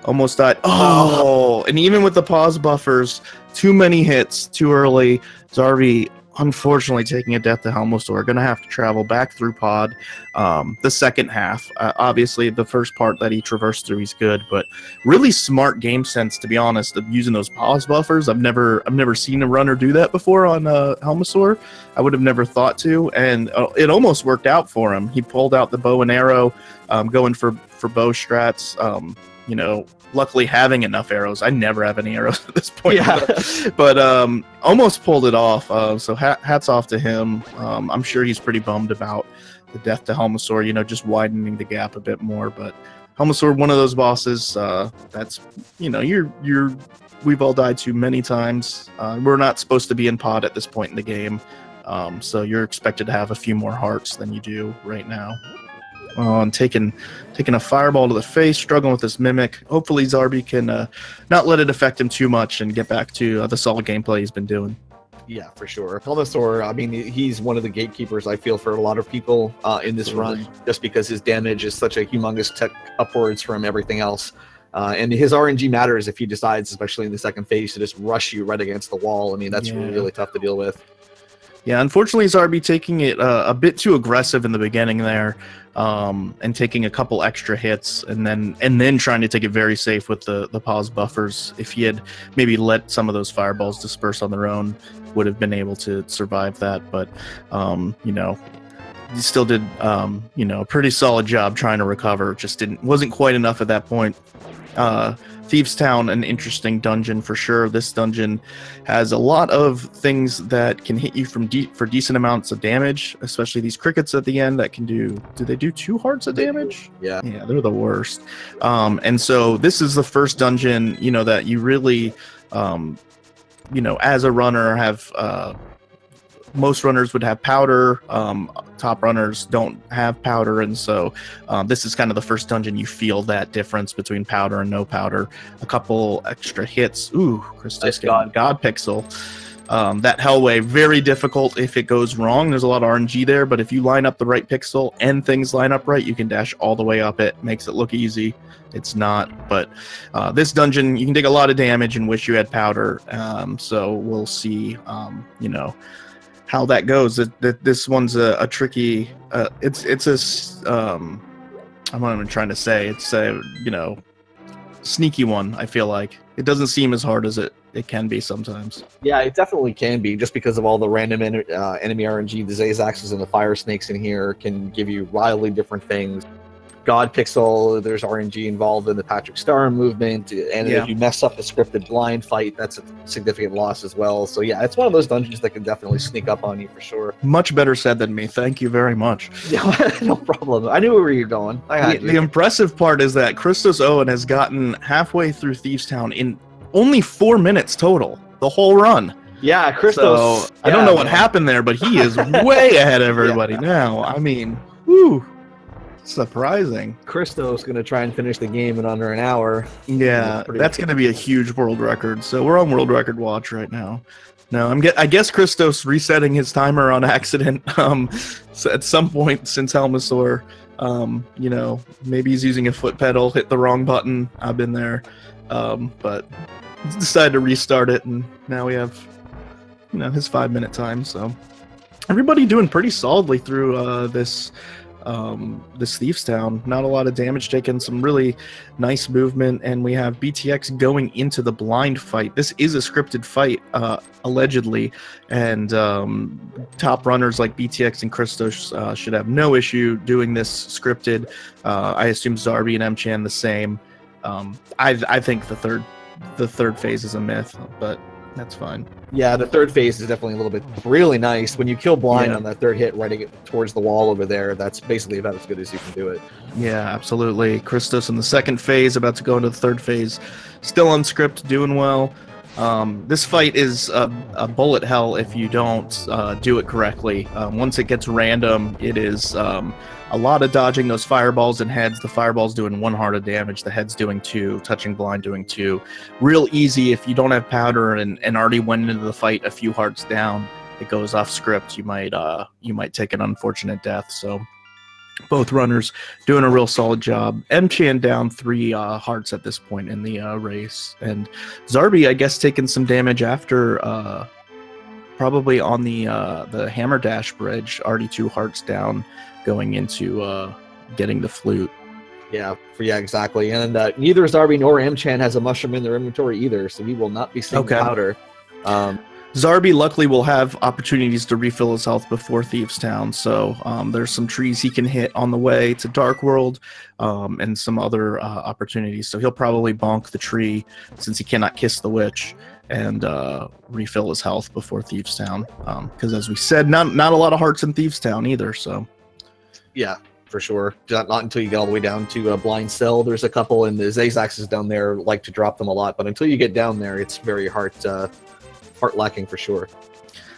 B: Almost died. And even with the pause buffers, too many hits too early. Zarby unfortunately taking a death to Helmsaur. Going to have to travel back through pod the second half. Obviously, the first part that he traversed through, he's good, but really smart game sense, to be honest, of using those pause buffers. I've never seen a runner do that before on Helmsaur. I would have never thought to, and it almost worked out for him. He pulled out the bow and arrow, going for bow strats. You know, luckily having enough arrows. I never have any arrows at this point.
A: Yeah.
B: but almost pulled it off. So hats off to him. I'm sure he's pretty bummed about the death to Helmsaur, you know, just widening the gap a bit more. But Helmsaur, one of those bosses that's, you know, we've all died to many times. We're not supposed to be in pod at this point in the game. So you're expected to have a few more hearts than you do right now. And taking a fireball to the face, struggling with this mimic. Hopefully Zarby can not let it affect him too much and get back to the solid gameplay he's been doing.
A: Yeah, for sure. Helmsaur, I mean, he's one of the gatekeepers, I feel, for a lot of people in this run, just because his damage is such a humongous tech upwards from everything else. And his RNG matters if he decides, especially in the second phase, to just rush you right against the wall. I mean, that's really tough to deal with.
B: Yeah, unfortunately, Zarby taking it a bit too aggressive in the beginning there, and taking a couple extra hits, and then trying to take it very safe with the pause buffers. If he had maybe let some of those fireballs disperse on their own, would have been able to survive that. But you know, he still did you know, a pretty solid job trying to recover. Just wasn't quite enough at that point. Thieves Town, an interesting dungeon for sure. This dungeon has a lot of things that can hit you for decent amounts of damage, especially these crickets at the end that can do they do 2 hearts of damage?
A: Yeah,
B: they're the worst. And so this is the first dungeon, you know, that you really, you know, as a runner have, most runners would have powder. Top runners don't have powder, and so this is kind of the first dungeon you feel that difference between powder and no powder. A couple extra hits. Ooh, Christos God Pixel. That Hellway, very difficult if it goes wrong. There's a lot of RNG there, but if you line up the right pixel and things line up right, you can dash all the way up it. Makes it look easy. It's not, but this dungeon, you can take a lot of damage and wish you had powder. So we'll see, you know, how that goes. This one's a tricky. It's I'm not even trying to say. It's a, you know, sneaky one. I feel like it doesn't seem as hard as it can be sometimes.
A: Yeah, it definitely can be, just because of all the random enemy RNG. The Zazaxes and the fire snakes in here can give you wildly different things. God Pixel, there's RNG involved in the Patrick Star movement, and if you mess up a scripted blind fight, that's a significant loss as well. So yeah, it's one of those dungeons that can definitely sneak up on you for sure.
B: Much better said than me. Thank you very much.
A: Yeah, no problem. I knew where you were going.
B: The impressive part is that ChristosOwen has gotten halfway through Thieves Town in only 4 minutes total, the whole run.
A: Yeah, Christos.
B: So, I don't know what happened there, but he is way ahead of everybody now. I mean, whew. Surprising.
A: Christos going to try and finish the game in under an hour.
B: Yeah, that's going to be a huge world record. So we're on world record watch right now. No, I guess Christos resetting his timer on accident. So at some point since Helmasaur, you know, maybe he's using a foot pedal, hit the wrong button. I've been there, but he's decided to restart it, and now we have, you know, his 5-minute time. So everybody doing pretty solidly through this Thieves Town. Not a lot of damage taken, some really nice movement, and we have Btilcx going into the blind fight. This is a scripted fight, allegedly, and top runners like Btilcx and Christos should have no issue doing this scripted. I assume Zarby and Mchan the same. I think the third phase is a myth, but that's fine.
A: Yeah, the third phase is definitely a little bit really nice. When you kill blind on that third hit, running it towards the wall over there, that's basically about as good as you can do it.
B: Yeah, absolutely. Christos in the second phase, about to go into the third phase, still on script, doing well. This fight is a bullet hell if you don't do it correctly. Once it gets random, it is a lot of dodging those fireballs and heads. The fireball's doing 1 heart of damage, the head's doing 2, touching blind doing 2. Real easy if you don't have powder and already went into the fight a few hearts down. It goes off script. You might take an unfortunate death. So both runners doing a real solid job. Mchan down 3 hearts at this point in the race, and Zarby, I guess, taking some damage after probably on the Hammer Dash bridge, already 2 hearts down, going into getting the flute.
A: Yeah, exactly. And neither Zarby nor Mchan has a mushroom in their inventory either, so we will not be seeing powder.
B: Zarby luckily will have opportunities to refill his health before Thieves Town, so there's some trees he can hit on the way to Dark World, and some other opportunities. So he'll probably bonk the tree since he cannot kiss the witch, and refill his health before Thieves Town. Because as we said, not a lot of hearts in Thieves Town either. So
A: yeah, for sure. Not until you get all the way down to Blind Cell. There's a couple, and the Zazaxes down there like to drop them a lot, but until you get down there, it's very heart lacking for sure.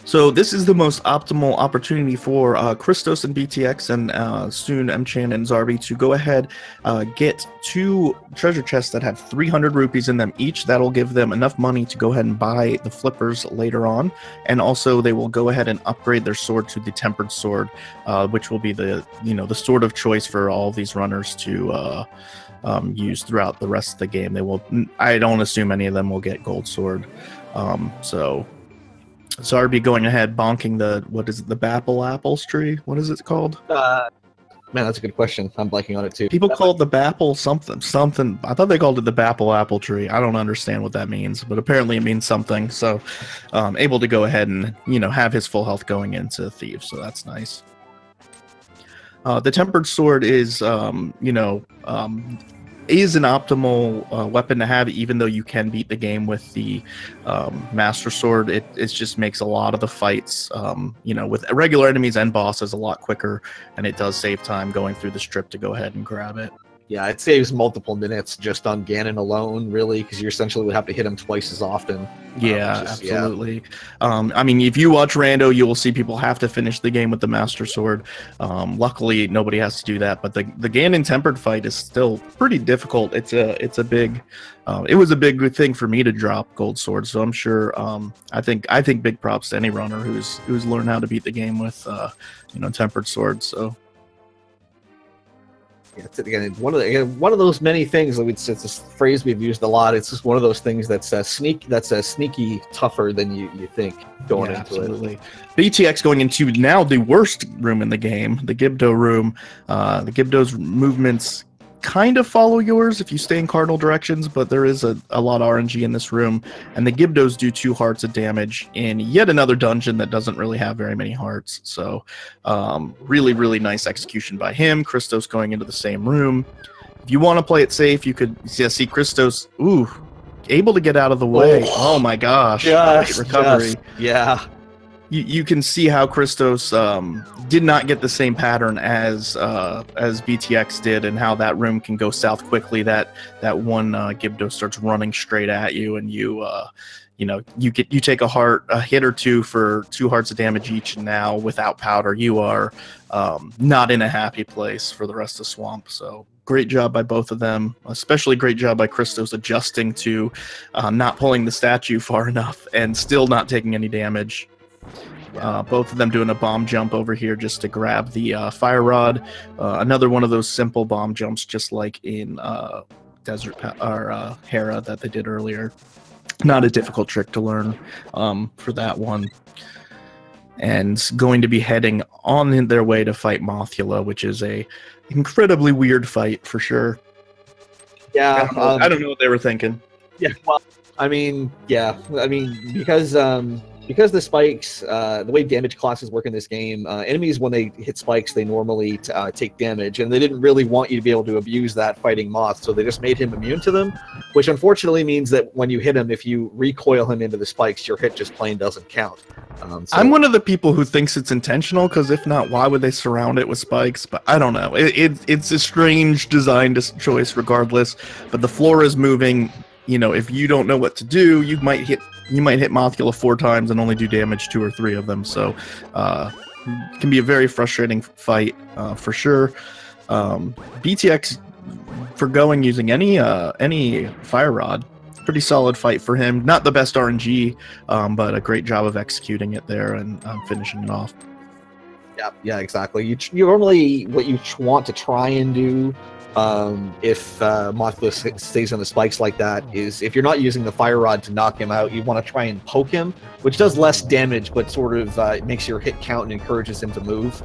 B: So this is the most optimal opportunity for Christos and Btilcx, and soon Mchan and Zarby, to go ahead, get 2 treasure chests that have 300 rupees in them each. That'll give them enough money to go ahead and buy the flippers later on, and also they will go ahead and upgrade their sword to the Tempered Sword, which will be the sword of choice for all of these runners to use throughout the rest of the game. I don't assume any of them will get Gold Sword. So Zarby going ahead, bonking the, what is it, the Bapple Apples tree? What is it called?
A: Man, that's a good question. I'm blanking on it too.
B: People call it the Bapple something. I thought they called it the Bapple Apple tree. I don't understand what that means, but apparently it means something. So, able to go ahead and, you know, have his full health going into Thieves, so that's nice. The Tempered Sword is, you know, is an optimal weapon to have, even though you can beat the game with the Master Sword. It just makes a lot of the fights, you know, with regular enemies and bosses a lot quicker, and it does save time going through the strip to go ahead and grab it.
A: Yeah, it saves multiple minutes just on Ganon alone, really, because you essentially would have to hit him twice as often.
B: Yeah, absolutely. Yeah. I mean, if you watch Rando, you will see people have to finish the game with the Master Sword. Luckily, nobody has to do that, but the Ganon Tempered fight is still pretty difficult. It's a big, it was a big thing for me to drop Gold Sword, so I'm sure. I think big props to any runner who's learned how to beat the game with, you know, Tempered Sword. So.
A: Yeah, it's, again, one of those many things. It's a phrase we've used a lot. It's just one of those things that's sneaky tougher than you think going into
B: absolutely. It. Btilcx going into now the worst room in the game, the Gibdo room. The Gibdo's movements kind of follow yours if you stay in cardinal directions, but there is a lot of RNG in this room, and the Gibdos do 2 hearts of damage in yet another dungeon that doesn't really have very many hearts. So really nice execution by him. Christos going into the same room. If you want to play it safe, you could see Christos able to get out of the way. Oh my gosh, recovery.
A: Yeah.
B: You can see how Christos did not get the same pattern as Btilcx did, and how that room can go south quickly. That one Gibdo starts running straight at you, and you know, you take a hit or two for 2 hearts of damage each, and now without powder, you are not in a happy place for the rest of Swamp. So great job by both of them, especially great job by Christos adjusting to not pulling the statue far enough and still not taking any damage. Both of them doing a bomb jump over here just to grab the fire rod. Another one of those simple bomb jumps, just like in Hera that they did earlier. Not a difficult trick to learn for that one. And going to be heading on their way to fight Mothula, which is a incredibly weird fight for sure.
A: Yeah,
B: I don't know what they were thinking.
A: Yeah, well, I mean, because the spikes, the way damage classes work in this game, enemies, when they hit spikes, they normally take damage, and they didn't really want you to be able to abuse that fighting Moth, so they just made him immune to them, which unfortunately means that when you hit him, if you recoil him into the spikes, your hit just plain doesn't count. So
B: I'm one of the people who thinks it's intentional, because if not, why would they surround it with spikes? But I don't know. It's a strange design choice regardless, but the floor is moving. You know, if you don't know what to do, you might hit Mothula 4 times and only do damage 2 or 3 of them. So it can be a very frustrating fight for sure. Btilcx forgoing using any fire rod. Pretty solid fight for him. Not the best RNG, but a great job of executing it there and finishing it off.
A: Yeah, exactly. You normally, what you want to try and do if Mothula stays on the spikes like that is, if you're not using the fire rod to knock him out, you want to try and poke him, which does less damage, but sort of makes your hit count and encourages him to move.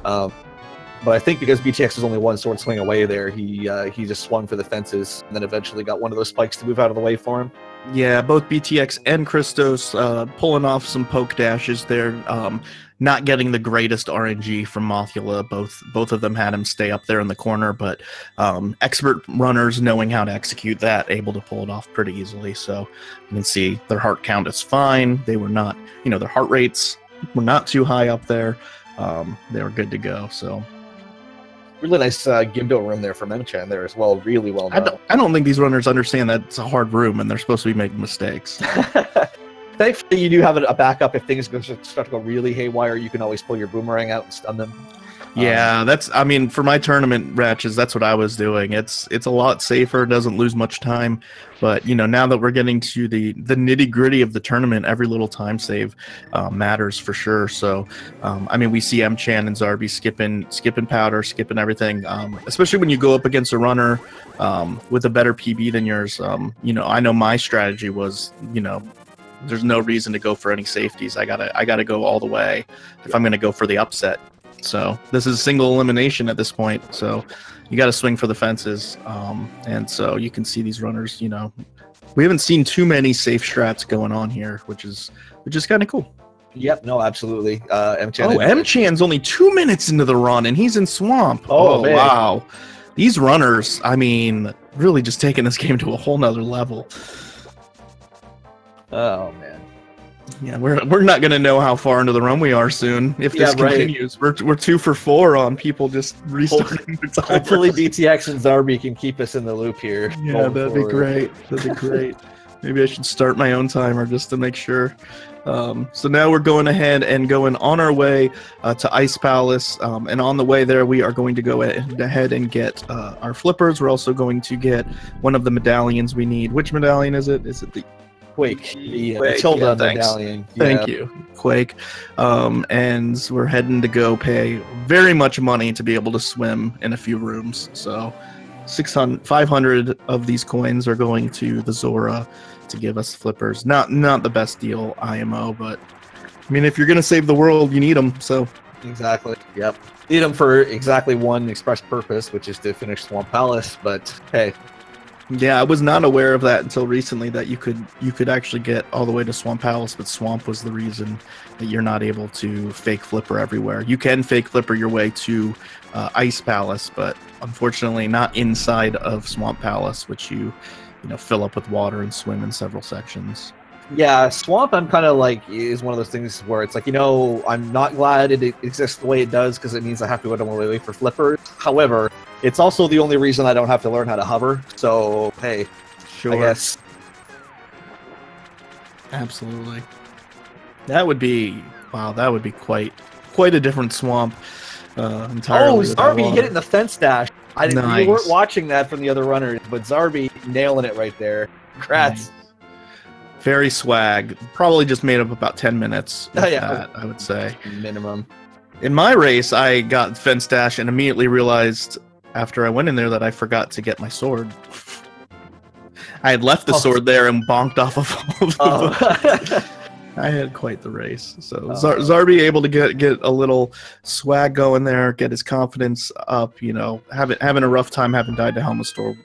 A: But I think because Btilcx was only 1 sword swing away there, he just swung for the fences and then eventually got one of those spikes to move out of the way for him.
B: Yeah, both Btilcx and Christos pulling off some poke dashes there. Not getting the greatest RNG from Mothula. Both of them had him stay up there in the corner, but expert runners knowing how to execute that, able to pull it off pretty easily. So you can see their heart count is fine. They were not, you know, their heart rates were not too high up there. They were good to go. So
A: really nice Gibdo room there for Mchan there as well. Really well done.
B: I don't think these runners understand that it's a hard room and they're supposed to be making mistakes.
A: Thankfully, you do have a backup if things start to go really haywire. You can always pull your boomerang out and stun them.
B: Yeah, I mean, for my tournament matches, that's what I was doing. It's a lot safer, doesn't lose much time. But, you know, now that we're getting to the nitty-gritty of the tournament, every little time save matters for sure. So, I mean, we see Mchan and Zarby skipping powder, skipping everything, especially when you go up against a runner with a better PB than yours. You know, I know my strategy was, you know, there's no reason to go for any safeties. I gotta go all the way if I'm gonna go for the upset. So this is single elimination at this point. So you got to swing for the fences. And so you can see these runners. You know, we haven't seen too many safe strats going on here, which is kind of cool.
A: Yep, no, absolutely. Mchan.
B: Oh, Mchan's only 2 minutes into the run, and he's in Swamp.
A: Oh
B: wow. These runners, I mean, really just taking this game to a whole nother level.
A: Oh, man.
B: Yeah, we're not going to know how far into the run we are soon if this continues. We're 2 for 4 on people just restarting their timer.
A: Hopefully Btilcx and Zarby can keep us in the loop here.
B: Yeah, that'd be great. That'd be great. Maybe I should start my own timer just to make sure. So now we're going ahead and going on our way to Ice Palace, and on the way there we are going to go ahead and get our flippers. We're also going to get one of the medallions we need. Which medallion is it? Is it the
A: Quake? The Zelda medallion.
B: Thank you, Quake. And we're heading to go pay very much money to be able to swim in a few rooms. So 500 of these coins are going to the Zora to give us flippers. Not the best deal, IMO, but I mean, if you're gonna save the world, you need them. So
A: exactly. Yep. Need them for exactly one express purpose, which is to finish Swamp Palace. But hey.
B: Yeah, I was not aware of that until recently, that you could actually get all the way to Swamp Palace, but Swamp was the reason that you're not able to fake flipper everywhere. You can fake flipper your way to Ice Palace, but unfortunately not inside of Swamp Palace, which you fill up with water and swim in several sections.
A: Yeah, Swamp, I'm kind of like, is one of those things where it's like, I'm not glad it exists the way it does because it means I have to go to my way for flippers. However, it's also the only reason I don't have to learn how to hover. So, hey,
B: sure.
A: I guess.
B: Absolutely. That would be, wow, that would be quite a different Swamp. Entirely.
A: Oh, Zarby hitting the fence dash.
B: Nice.
A: You weren't watching that from the other runners, but Zarby nailing it right there. Congrats.
B: Nice. Very swag. Probably just made up about 10 minutes.
A: Yeah,
B: I would say.
A: Minimum.
B: In my race, I got fence dash and immediately realized after I went in there that I forgot to get my sword. I had left the sword there and bonked off of all of the I had quite the race. So Zarby able to get a little swag going there, get his confidence up, having a rough time, having died to Helmet Store,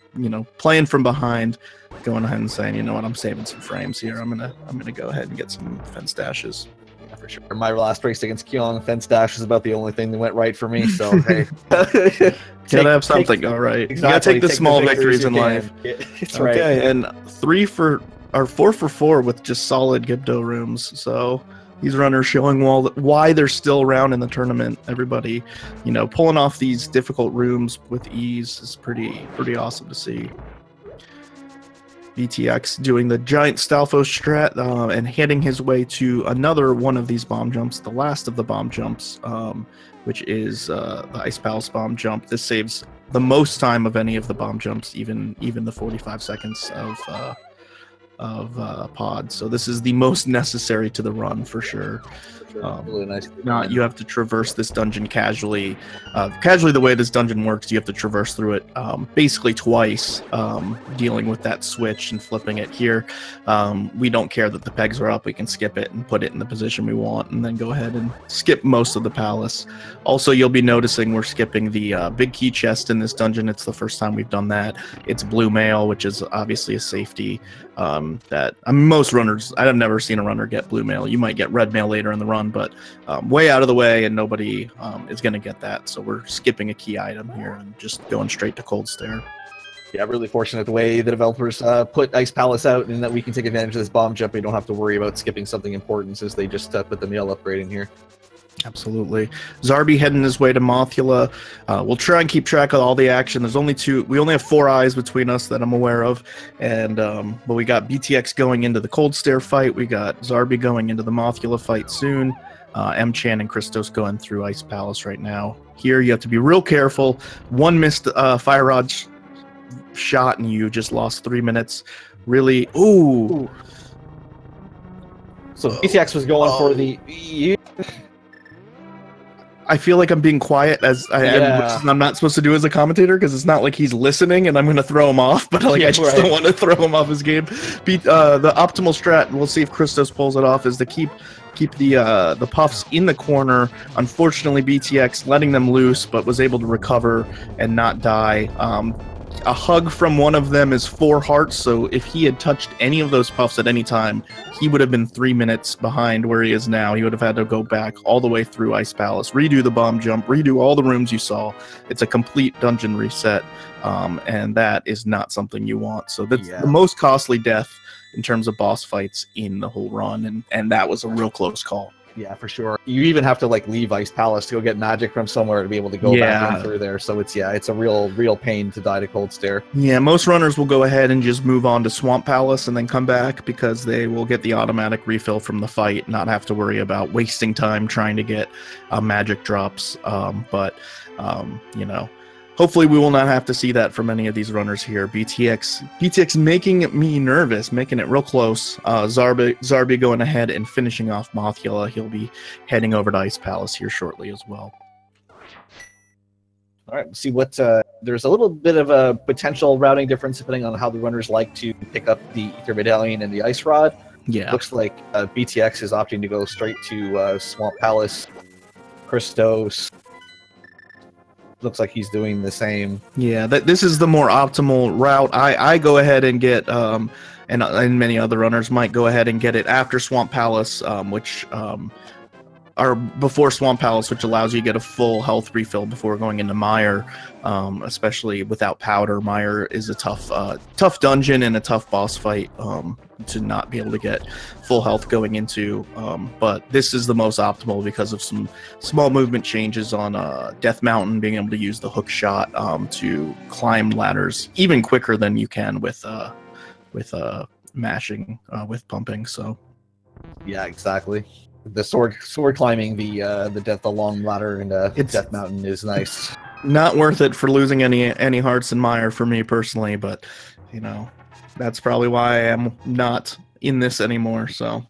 B: playing from behind, going ahead and saying, you know what, I'm saving some frames here. I'm gonna go ahead and get some fence dashes.
A: Yeah, for sure. My last race against Kyong, fence dash is about the only thing that went right for me. So hey,
B: gotta have something. All right, exactly. You gotta take the small victories in life.
A: It's
B: okay,
A: right.
B: and 4 for 4 with just solid Gibdo rooms. So these runners showing why they're still around in the tournament. Everybody, pulling off these difficult rooms with ease is pretty awesome to see. Btilcx doing the giant Stalfos strat and heading his way to another one of these bomb jumps, the last of the bomb jumps, which is the Ice Palace bomb jump. This saves the most time of any of the bomb jumps, even the 45 seconds of pod. So this is the most necessary to the run for sure.
A: Really nice.
B: You have to traverse this dungeon casually. Casually, the way this dungeon works, you have to traverse through it basically twice, dealing with that switch and flipping it. Here, we don't care that the pegs are up. We can skip it and put it in the position we want, and then go ahead and skip most of the palace. Also, you'll be noticing we're skipping the big key chest in this dungeon. It's the first time we've done that. It's blue mail, which is obviously a safety. Most runners, I've never seen a runner get blue mail. You might get red mail later in the run, but way out of the way, and nobody is going to get that. So we're skipping a key item here and just going straight to Cold Stare.
A: Yeah, really fortunate the way the developers put Ice Palace out, and that we can take advantage of this bomb jump. We don't have to worry about skipping something important since they just put the mail upgrade in here.
B: Absolutely. Zarby heading his way to Mothula. We'll try and keep track of all the action. There's only 2. We only have 4 eyes between us that I'm aware of. And but we got Btilcx going into the Cold Stare fight. We got Zarby going into the Mothula fight soon. Mchan and Christos going through Ice Palace right now. Here you have to be real careful. One missed fire rod shot and you just lost 3 minutes. Really. Ooh.
A: So Btilcx was going for the.
B: I feel like I'm being quiet as I'm not supposed to do as a commentator because it's not like he's listening and I'm going to throw him off, but like I just don't want to throw him off his game. The optimal strat, we'll see if Christos pulls it off, is to keep the puffs in the corner. Unfortunately, Btilcx letting them loose, but was able to recover and not die. A hug from one of them is 4 hearts, so if he had touched any of those puffs at any time, he would have been 3 minutes behind where he is now. He would have had to go back all the way through Ice Palace, redo the bomb jump, redo all the rooms you saw. It's a complete dungeon reset, and that is not something you want. So that's the most costly death in terms of boss fights in the whole run, and that was a real close call.
A: Yeah, for sure. You even have to like leave Ice Palace to go get magic from somewhere to be able to go back in through there. So it's a real pain to die to Cold Stare. Yeah,
B: most runners will go ahead and just move on to Swamp Palace and then come back because they will get the automatic refill from the fight, not have to worry about wasting time trying to get magic drops. You know, hopefully we will not have to see that from any of these runners here. Btilcx making me nervous, making it real close. Zarby going ahead and finishing off Mothula. He'll be heading over to Ice Palace here shortly as well.
A: All right, see what there's a little bit of a potential routing difference depending on how the runners like to pick up the Ether Medallion and the Ice Rod.
B: Yeah,
A: looks like Btilcx is opting to go straight to Swamp Palace. Christos looks like he's doing the same.
B: Yeah, this is the more optimal route. I go ahead and get and many other runners might go ahead and get it after Swamp Palace, or before Swamp Palace, which allows you to get a full health refill before going into Mire, especially without powder. Mire is a tough dungeon and a tough boss fight to not be able to get full health going into. But this is the most optimal because of some small movement changes on Death Mountain, being able to use the hook shot to climb ladders even quicker than you can with mashing with pumping. So
A: yeah, exactly. The sword climbing the long ladder in Death Mountain is nice.
B: Not worth it for losing any hearts in Mire for me personally, but you know, that's probably why I am not in this anymore. So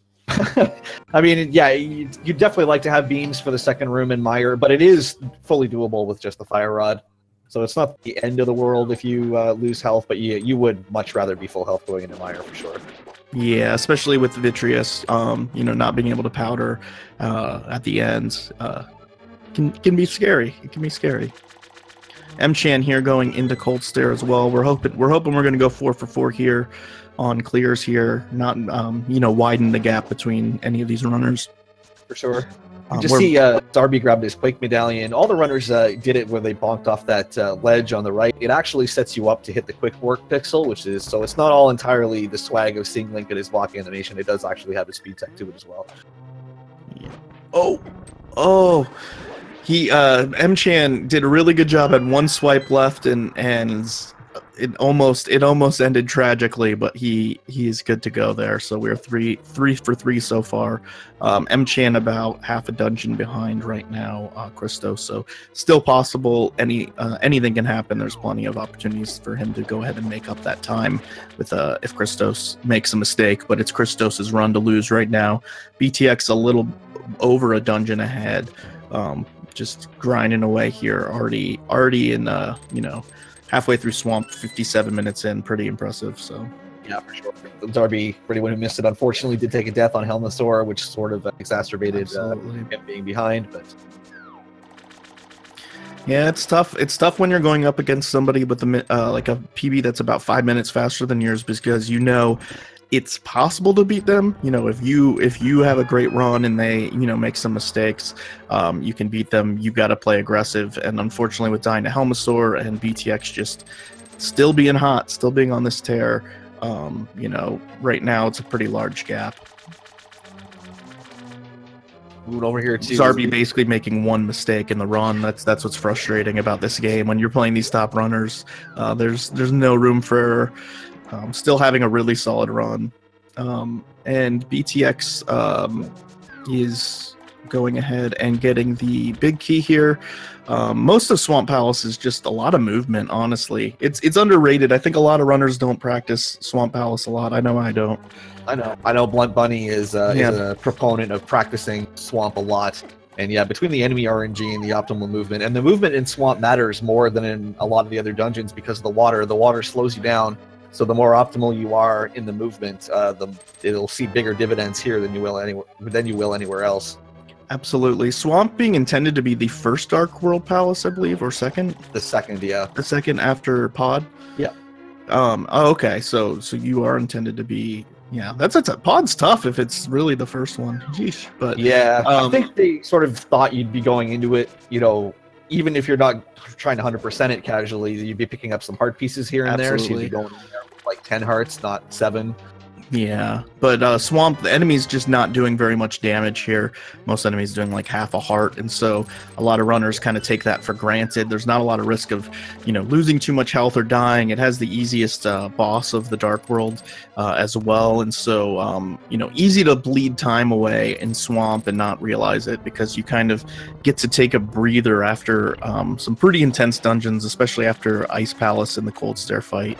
A: I mean, yeah, you definitely like to have beams for the second room in Mire, but it is fully doable with just the Fire Rod. So it's not the end of the world if you lose health, but you would much rather be full health going into Mire for sure.
B: Yeah, especially with Vitreous, you know, not being able to powder at the end can be scary. It can be scary. Mchan here going into Cold Stare as well. We're hoping we're going to go 4 for 4 here on clears here, not you know, widen the gap between any of these runners.
A: For sure. You just see Zarby grabbed his Quake Medallion. All the runners did it where they bonked off that ledge on the right. It actually sets you up to hit the quick work pixel, which is, so it's not all entirely the swag of seeing Link at his block animation. It does actually have a speed tech to it as well.
B: Yeah. Oh. He Mchan did a really good job at one swipe left and it almost ended tragically, but he's good to go there. So we're 3 for 3 so far. Mchan about half a dungeon behind right now, Christos. So still possible. Anything can happen. There's plenty of opportunities for him to go ahead and make up that time with if Christos makes a mistake. But it's Christos's run to lose right now. Btilcx a little over a dungeon ahead, just grinding away here. Already in you know, halfway through Swamp, 57 minutes in, pretty impressive. So
A: yeah, for sure. Zarby, for anyone who missed it, unfortunately did take a death on Helmasaur, which sort of exacerbated him being behind. But
B: yeah, it's tough. It's tough when you're going up against somebody with like a PB that's about 5 minutes faster than yours, because you know it's possible to beat them. You know, if you have a great run and they, you know, make some mistakes, you can beat them. You got to play aggressive. And unfortunately, with dying to Helmasaur and Btilcx just still being hot, still being on this tear, you know, right now it's a pretty large gap.
A: Moving over here too.
B: Zarby basically making one mistake in the run. That's what's frustrating about this game. When you're playing these top runners, there's no room for still having a really solid run. And Btilcx is going ahead and getting the big key here. Most of Swamp Palace is just a lot of movement, honestly. It's underrated. I think a lot of runners don't practice Swamp Palace a lot. I know I don't.
A: I know Blunt Bunny is a proponent of practicing Swamp a lot. And yeah, between the enemy RNG and the optimal movement, and the movement in Swamp matters more than in a lot of the other dungeons because of the water slows you down. So the more optimal you are in the movement, it'll see bigger dividends here than you will anywhere else.
B: Absolutely. Swamp being intended to be the first Dark World Palace, I believe, or second?
A: The second, yeah.
B: The second after Pod?
A: Yeah.
B: Oh, okay. So you are intended to be... Yeah, Pod's tough if it's really the first one. Jeez. But
A: yeah, I think they sort of thought you'd be going into it, you know, even if you're not trying to 100% it casually, you'd be picking up some heart pieces here and there. So you'd be going in there with like 10 hearts, not 7.
B: Yeah, but Swamp, the enemy's just not doing very much damage here. Most enemies doing like half a heart, and so a lot of runners kind of take that for granted. There's not a lot of risk of, you know, losing too much health or dying. It has the easiest boss of the Dark World as well, and so, you know, easy to bleed time away in Swamp and not realize it, because you kind of get to take a breather after some pretty intense dungeons, especially after Ice Palace and the Cold Stair fight.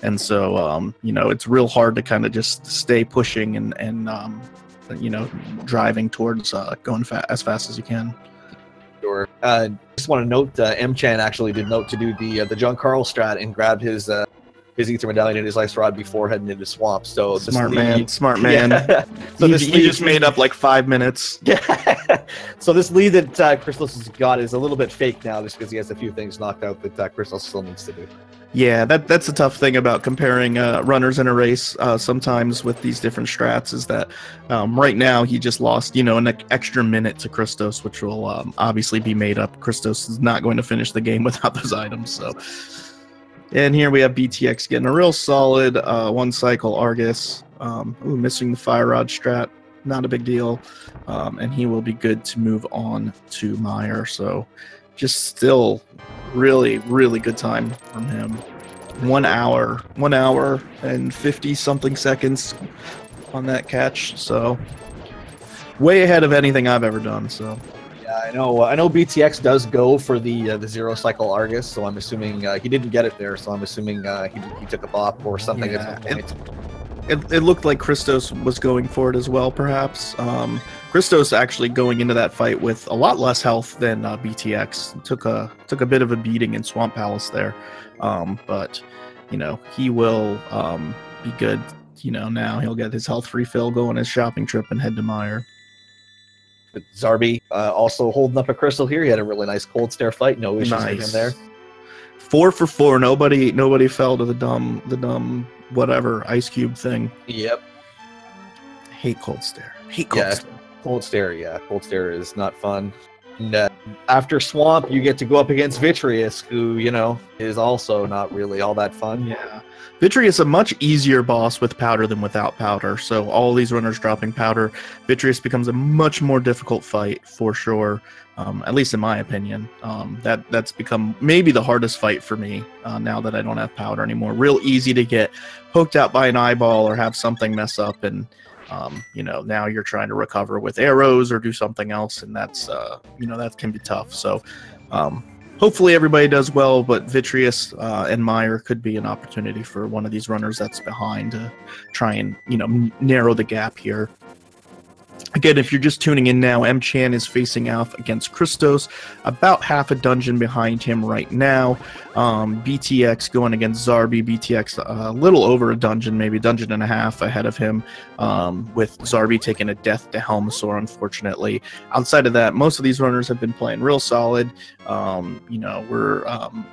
B: And so, you know, it's real hard to kind of just stay pushing and you know, driving towards going as fast as you can.
A: Sure. Just want to note, Mchan actually did note to do the John Carl strat and grab his Ether Medallion and his Ice Rod before heading into Swamp. So
B: smart man.
A: Yeah. So
B: he just made up like 5 minutes.
A: Yeah. So this lead that Christos has got is a little bit fake now, just because he has a few things knocked out that Christos still needs to do.
B: Yeah, that's a tough thing about comparing runners in a race sometimes with these different strats, is that right now he just lost, you know, an extra minute to Christos, which will obviously be made up. Christos is not going to finish the game without those items. So, and here we have Btilcx getting a real solid one cycle Argus. Missing the Fire Rod strat, not a big deal, and he will be good to move on to Meyer. So, just still really, really good time from him. 1 hour and 50 something seconds on that catch. So way ahead of anything I've ever done. So
A: yeah, I know Btilcx does go for the 0 cycle Argus, so I'm assuming he didn't get it there, so I'm assuming he took a bop or something.
B: Yeah, it looked like Christos was going for it as well, perhaps. Christos actually going into that fight with a lot less health than Btilcx. Took a bit of a beating in Swamp Palace there, but you know, he will be good. You know, now he'll get his health refill, go on his shopping trip, and head to Meyer.
A: But Zarby also holding up a crystal here. He had a really nice Cold Stair fight. No issues with him there.
B: 4 for 4. Nobody fell to the dumb whatever ice cube thing.
A: Yep.
B: Hate Cold Stair. Hate Cold Stair.
A: Cold Stair, yeah. Cold Stair is not fun. And, after Swamp, you get to go up against Vitreous, who, you know, is also not really all that fun.
B: Yeah. Vitreous is a much easier boss with powder than without powder. So all these runners dropping powder, Vitreous becomes a much more difficult fight for sure. At least in my opinion. That's become maybe the hardest fight for me now that I don't have powder anymore. Real easy to get poked out by an eyeball or have something mess up, and you know, now you're trying to recover with arrows or do something else, and that's you know, that can be tough. So hopefully everybody does well, but Vitreous and Meyer could be an opportunity for one of these runners that's behind to try and, you know, narrow the gap here. Again, if you're just tuning in now, Mchan is facing off against Christos, about half a dungeon behind him right now. Btilcx going against Zarby. Btilcx a little over a dungeon, maybe a dungeon and a half ahead of him, with Zarby taking a death to Helmasaur, unfortunately. Outside of that, most of these runners have been playing real solid. You know, we're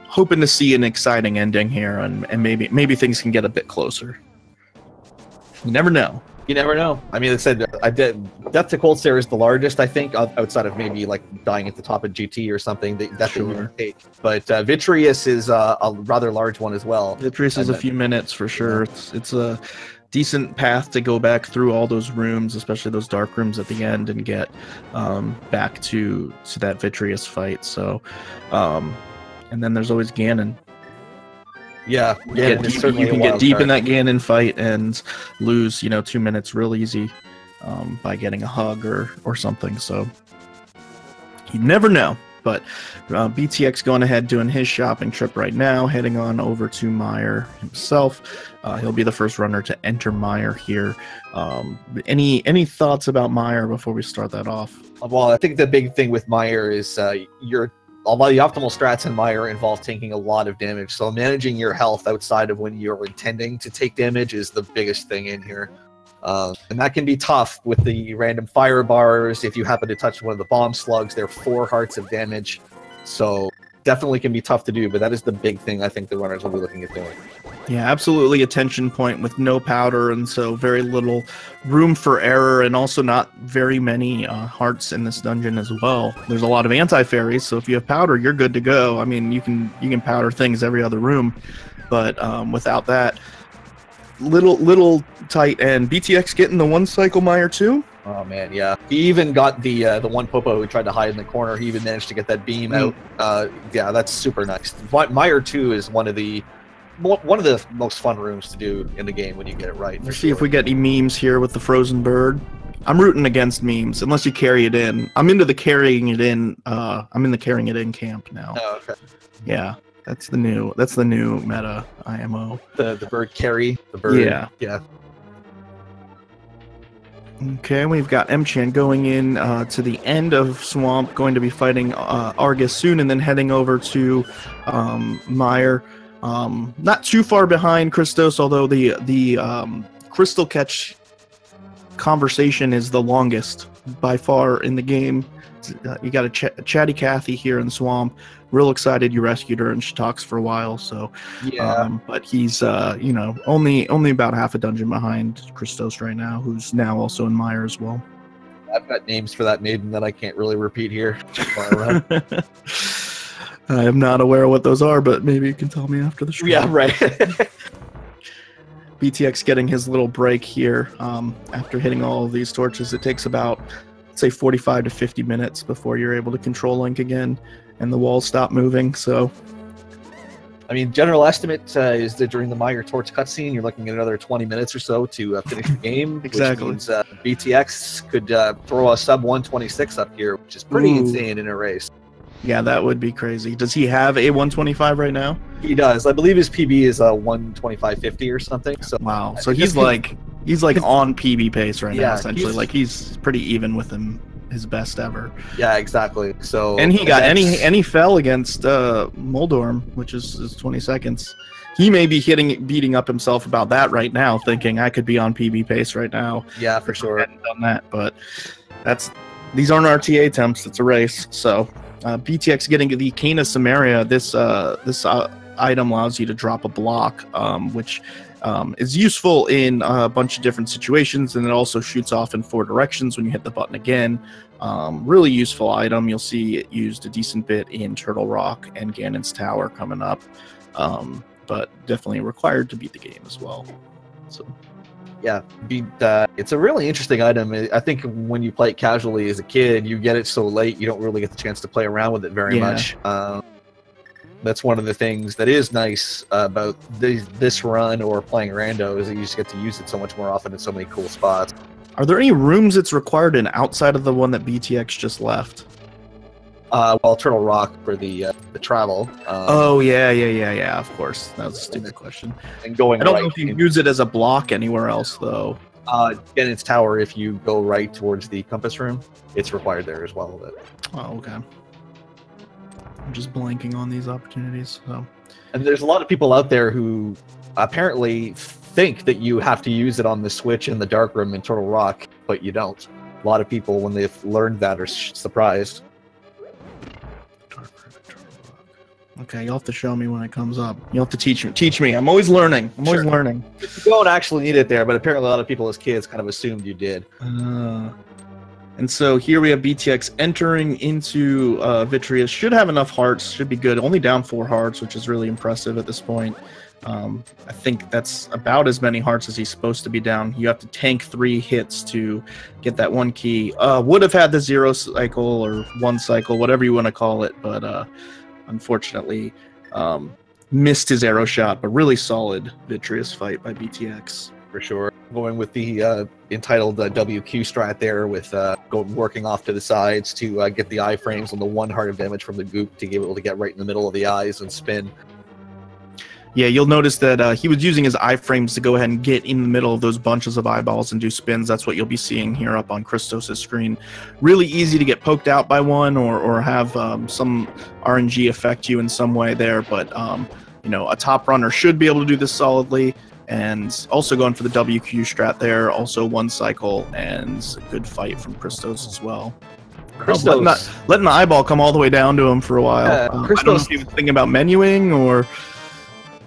B: hoping to see an exciting ending here, and maybe things can get a bit closer. You never know.
A: You never know. I mean, like I said, Death to Cold Stair is the largest, I think, outside of maybe like dying at the top of GT or something. That sure. They take. But Vitreous is a rather large one as well.
B: Vitreous is a few minutes for sure. Yeah. It's a decent path to go back through all those rooms, especially those dark rooms at the end, and get back to that Vitreous fight. So, and then there's always Ganon.
A: Yeah,
B: you can get deep in that Ganon fight and lose, you know, 2 minutes real easy by getting a hug or something. So you never know. but Btx going ahead doing his shopping trip right now, heading on over to Meyer himself. He'll be the first runner to enter Meyer here. Any thoughts about Meyer before we start that off?
A: Well, I think the big thing with Meyer is although the optimal strats in Meyer involve taking a lot of damage, so managing your health outside of when you're intending to take damage is the biggest thing in here. And that can be tough with the random fire bars. If you happen to touch one of the bomb slugs, they're 4 hearts of damage. So definitely can be tough to do, but that is the big thing I think the runners will be looking at doing.
B: Yeah, absolutely a tension point with no powder, and so very little room for error, and also not very many hearts in this dungeon as well. There's a lot of anti-fairies, so if you have powder, you're good to go. I mean, you can powder things every other room, but without that, little tight. And Btx getting the 1 cycle Meyer too.
A: Oh man, yeah. He even got the one Popo who tried to hide in the corner. He even managed to get that beam out. Yeah, that's super nice. Meyer 2 is one of the most fun rooms to do in the game when you get it right.
B: Let's see if we get any memes here with the frozen bird. I'm rooting against memes unless you carry it in. I'm into the carrying it in. I'm in the carrying it in camp now.
A: Oh, okay.
B: Yeah, that's the new meta IMO.
A: The bird carry. The bird.
B: Yeah.
A: Yeah.
B: Okay, we've got Mchan going in to the end of Swamp, going to be fighting Argus soon, and then heading over to Meyer. Not too far behind Christos, although the crystal catch conversation is the longest by far in the game. You got a chatty Kathy here in Swamp. Real excited you rescued her, and she talks for a while. So
A: yeah,
B: but he's only about half a dungeon behind Christos right now, who's now also in Meyer as well.
A: I've got names for that maiden that I can't really repeat here.
B: I am not aware of what those are, but maybe you can tell me after the stream.
A: Yeah, right.
B: Btx getting his little break here after hitting all of these torches. It takes about, say, 45 to 50 minutes before you're able to control Link again, and the walls stop moving. So,
A: I mean, general estimate is that during the Meyer torch cutscene, you're looking at another 20 minutes or so to finish the game.
B: Exactly.
A: Which means Btx could throw a sub 126 up here, which is pretty insane in a race.
B: Yeah, that would be crazy. Does he have a 125 right now?
A: He does. I believe his PB is a 125.50 or something. So
B: wow. So he's like on PB pace right now, essentially. Like he's pretty even with his best ever.
A: Yeah, exactly. So
B: and he fell against Moldorm, which is 20 seconds. He may be beating up himself about that right now, thinking I could be on PB pace right now.
A: Yeah, for sure.
B: I hadn't done that, but these aren't RTA attempts. It's a race. So. Btx getting the Cana Samaria. This item allows you to drop a block, which is useful in a bunch of different situations, and it also shoots off in 4 directions when you hit the button again. Really useful item. You'll see it used a decent bit in Turtle Rock and Ganon's Tower coming up, but definitely required to beat the game as well. So.
A: Yeah, it's a really interesting item. I think when you play it casually as a kid, you get it so late, you don't really get the chance to play around with it very much. That's one of the things that is nice about this run or playing Rando, is that you just get to use it so much more often in so many cool spots. Are
B: there any rooms it's required in outside of the one that Btx just left?
A: Well, Turtle Rock for the travel.
B: Oh yeah, of course. That was a stupid question.
A: And going,
B: I don't know if you use it as a block anywhere else though.
A: Ganon's Tower, if you go right towards the compass room, it's required there as well. But...
B: Oh, okay. I'm just blanking on these opportunities. So.
A: And there's a lot of people out there who apparently think that you have to use it on the Switch in the dark room in Turtle Rock, but you don't. A lot of people, when they've learned that, are surprised.
B: Okay, you'll have to show me when it comes up. You'll have to teach me. I'm always learning. I'm always learning.
A: You don't actually need it there, but apparently a lot of people as kids kind of assumed you did.
B: And so here we have Btx entering into Vitreous. Should have enough hearts. Should be good. Only down 4 hearts, which is really impressive at this point. I think that's about as many hearts as he's supposed to be down. You have to tank 3 hits to get that 1 key. Would have had the 0 cycle or 1 cycle, whatever you want to call it, but unfortunately missed his arrow shot. But really solid Vitreous fight by Btx.
A: For for sure. Going with the entitled WQ strat there, with working off to the sides to get the iframes on the 1 heart of damage from the goop to be able to get right in the middle of the eyes and spin.
B: Yeah, you'll notice that he was using his iframes to go ahead and get in the middle of those bunches of eyeballs and do spins. That's what you'll be seeing here up on Christos' screen. Really easy to get poked out by one or have some RNG affect you in some way there, but you know, a top runner should be able to do this solidly. And also going for the WQ strat there, also 1 cycle and a good fight from Christos as well.
A: Christos
B: Letting the eyeball come all the way down to him for a while.
A: Christos,
B: I don't know if he was thinking about menuing or...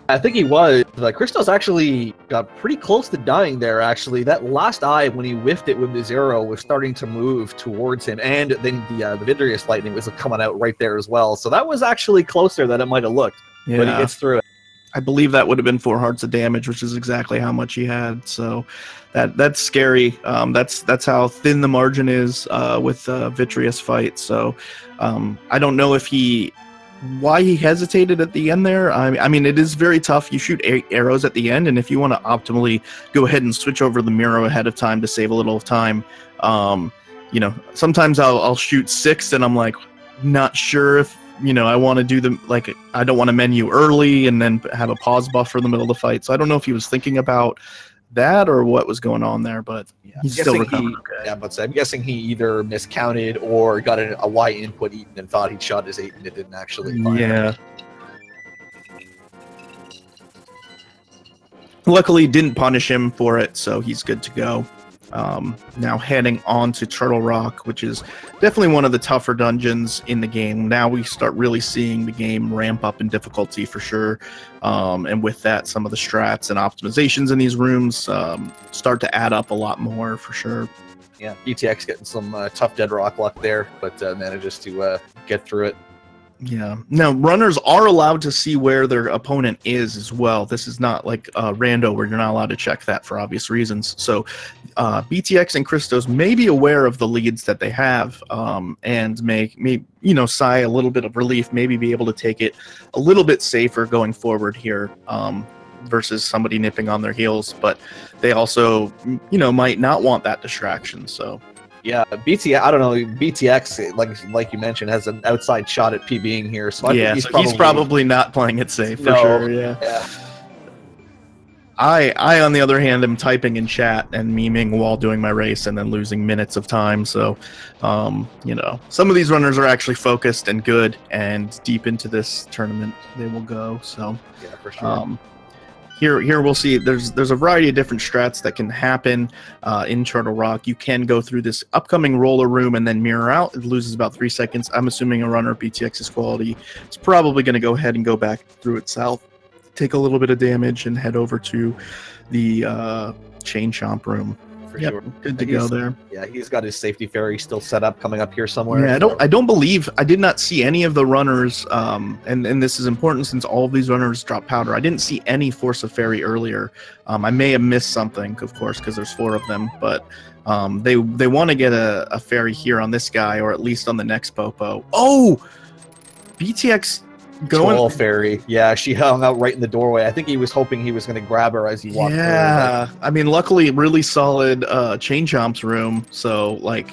A: I think he was. Christos actually got pretty close to dying there, actually. That last eye, when he whiffed it with the 0, was starting to move towards him. And then the Vitreous Lightning was coming out right there as well. So that was actually closer than it might have looked.
B: Yeah.
A: But he gets through it.
B: I believe that would have been 4 hearts of damage, which is exactly how much he had. So that's scary. That's how thin the margin is with Vitreous fight. So I don't know if why he hesitated at the end there. I mean, it is very tough. You shoot arrows at the end, and if you want to optimally go ahead and switch over the Miro ahead of time to save a little time, you know, sometimes I'll shoot 6 and I'm like not sure if, you know, I want to do I don't want to menu early and then have a pause buffer in the middle of the fight. So I don't know if he was thinking about that or what was going on there, but yeah, he's still recovering.
A: Yeah, but I'm guessing he either miscounted or got a Y input eaten and thought he'd shot his 8 and it didn't actually fire.
B: Yeah. Luckily, didn't punish him for it, so he's good to go. Now heading on to Turtle Rock, which is definitely one of the tougher dungeons in the game. Now we start really seeing the game ramp up in difficulty for sure. And with that, some of the strats and optimizations in these rooms start to add up a lot more for sure.
A: Yeah, Btilcx getting some tough dead rock luck there, but manages to get through it.
B: Yeah. Now, runners are allowed to see where their opponent is as well. This is not like rando where you're not allowed to check that for obvious reasons. So Btilcx and Christos may be aware of the leads that they have and may, you know, sigh a little bit of relief, maybe be able to take it a little bit safer going forward here versus somebody nipping on their heels. But they also, you know, might not want that distraction. So...
A: yeah, I don't know, Btilcx, like you mentioned, has an outside shot at PBing here. So I think
B: he's probably not playing it safe for sure, yeah. I, on the other hand, am typing in chat and memeing while doing my race and then losing minutes of time. So, you know, some of these runners are actually focused and good, and deep into this tournament they will go. So,
A: yeah, for sure.
B: Here we'll see there's a variety of different strats that can happen in Turtle Rock. You can go through this upcoming roller room and then mirror out. It loses about 3 seconds. I'm assuming a runner of Btilx's quality is probably going to go ahead and go back through it south, take a little bit of damage, and head over to the chain chomp room.
A: For sure.
B: Good to go there.
A: Yeah, he's got his safety fairy still set up coming up here somewhere.
B: Yeah, I don't believe, I did not see any of the runners, and this is important since all of these runners drop powder. I didn't see any Force of Fairy earlier. I may have missed something, of course, because there's 4 of them, but they want to get a fairy here on this guy, or at least on the next Popo. Oh! Btilcx going...
A: Troll fairy. Yeah, she hung out right in the doorway. I think he was hoping he was going to grab her as he walked through.
B: Yeah, I mean, luckily, really solid chain chomp's room, so, like,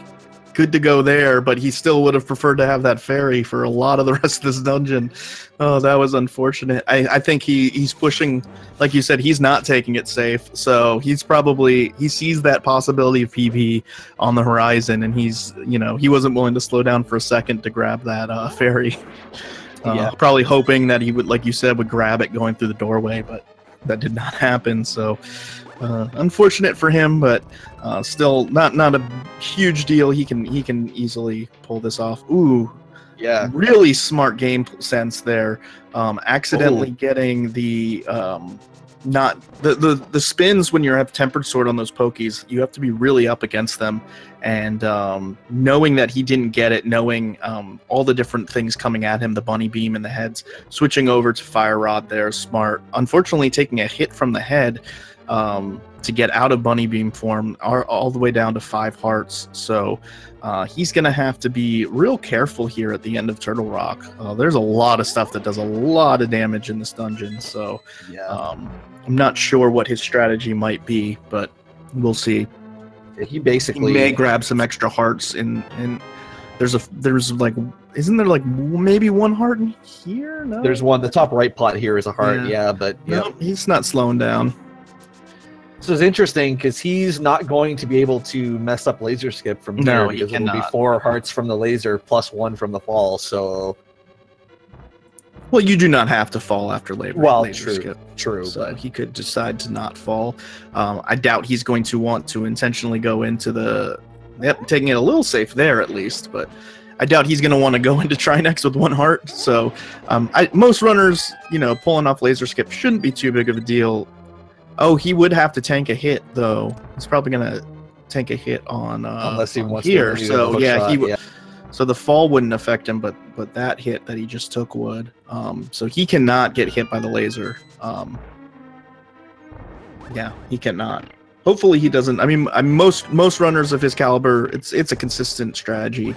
B: good to go there, but he still would have preferred to have that fairy for a lot of the rest of this dungeon. Oh, that was unfortunate. I think he's pushing, like you said, he's not taking it safe, so he sees that possibility of PB on the horizon, and he's, you know, he wasn't willing to slow down for a second to grab that fairy. Yeah, probably hoping that he would, like you said, would grab it going through the doorway, but that did not happen. So unfortunate for him, but still not a huge deal. He can easily pull this off. Ooh, yeah, really smart game sense there. Accidentally getting the not the spins when you have tempered sword on those pokies. You have to be really up against them, and knowing that he didn't get it, knowing all the different things coming at him, the bunny beam in the heads, switching over to fire rod there, smart. Unfortunately, taking a hit from the head, to get out of Bunny Beam form, all the way down to 5 hearts. So he's going to have to be real careful here at the end of Turtle Rock. There's a lot of stuff that does a lot of damage in this dungeon, so I'm not sure what his strategy might be, but we'll see.
A: He basically
B: may grab some extra hearts in there's like, isn't there like maybe 1 heart in here? No,
A: there's one. The top right pot here is a heart. Yeah, but
B: no, he's not slowing down.
A: So it's interesting because he's not going to be able to mess up laser skip from here because it will be 4 hearts from the laser plus 1 from the fall. So,
B: well, you do not have to fall after laser skip.
A: True.
B: So but he could decide to not fall. I doubt he's going to want to intentionally go into the. Yep, taking it a little safe there at least, but I doubt he's going to want to go into Trinex with 1 heart. So most runners, you know, pulling off laser skip shouldn't be too big of a deal. Oh, he would have to tank a hit though. He's probably going to tank a hit on
A: unless he wants
B: here.
A: To
B: so yeah,
A: shot,
B: he would. So the fall wouldn't affect him, but that hit that he just took would. So he cannot get hit by the laser. Yeah, he cannot. Hopefully he doesn't. I mean, most runners of his caliber, it's a consistent strategy.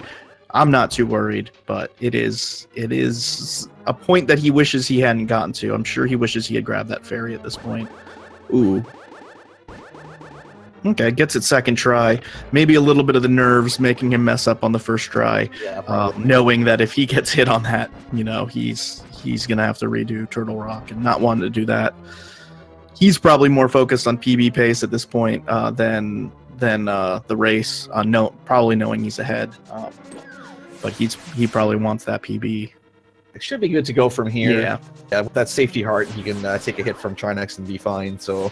B: I'm not too worried, but it is a point that he wishes he hadn't gotten to. I'm sure he wishes he had grabbed that fairy at this point. Ooh. Okay, gets it second try. Maybe a little bit of the nerves making him mess up on the first try, knowing that if he gets hit on that, you know, he's gonna have to redo Turtle Rock and not wanting to do that. He's probably more focused on PB pace at this point than the race. Probably knowing he's ahead, but he probably wants that PB.
A: It should be good to go from here.
B: Yeah,
A: with that safety heart, he can take a hit from Trinex and be fine. So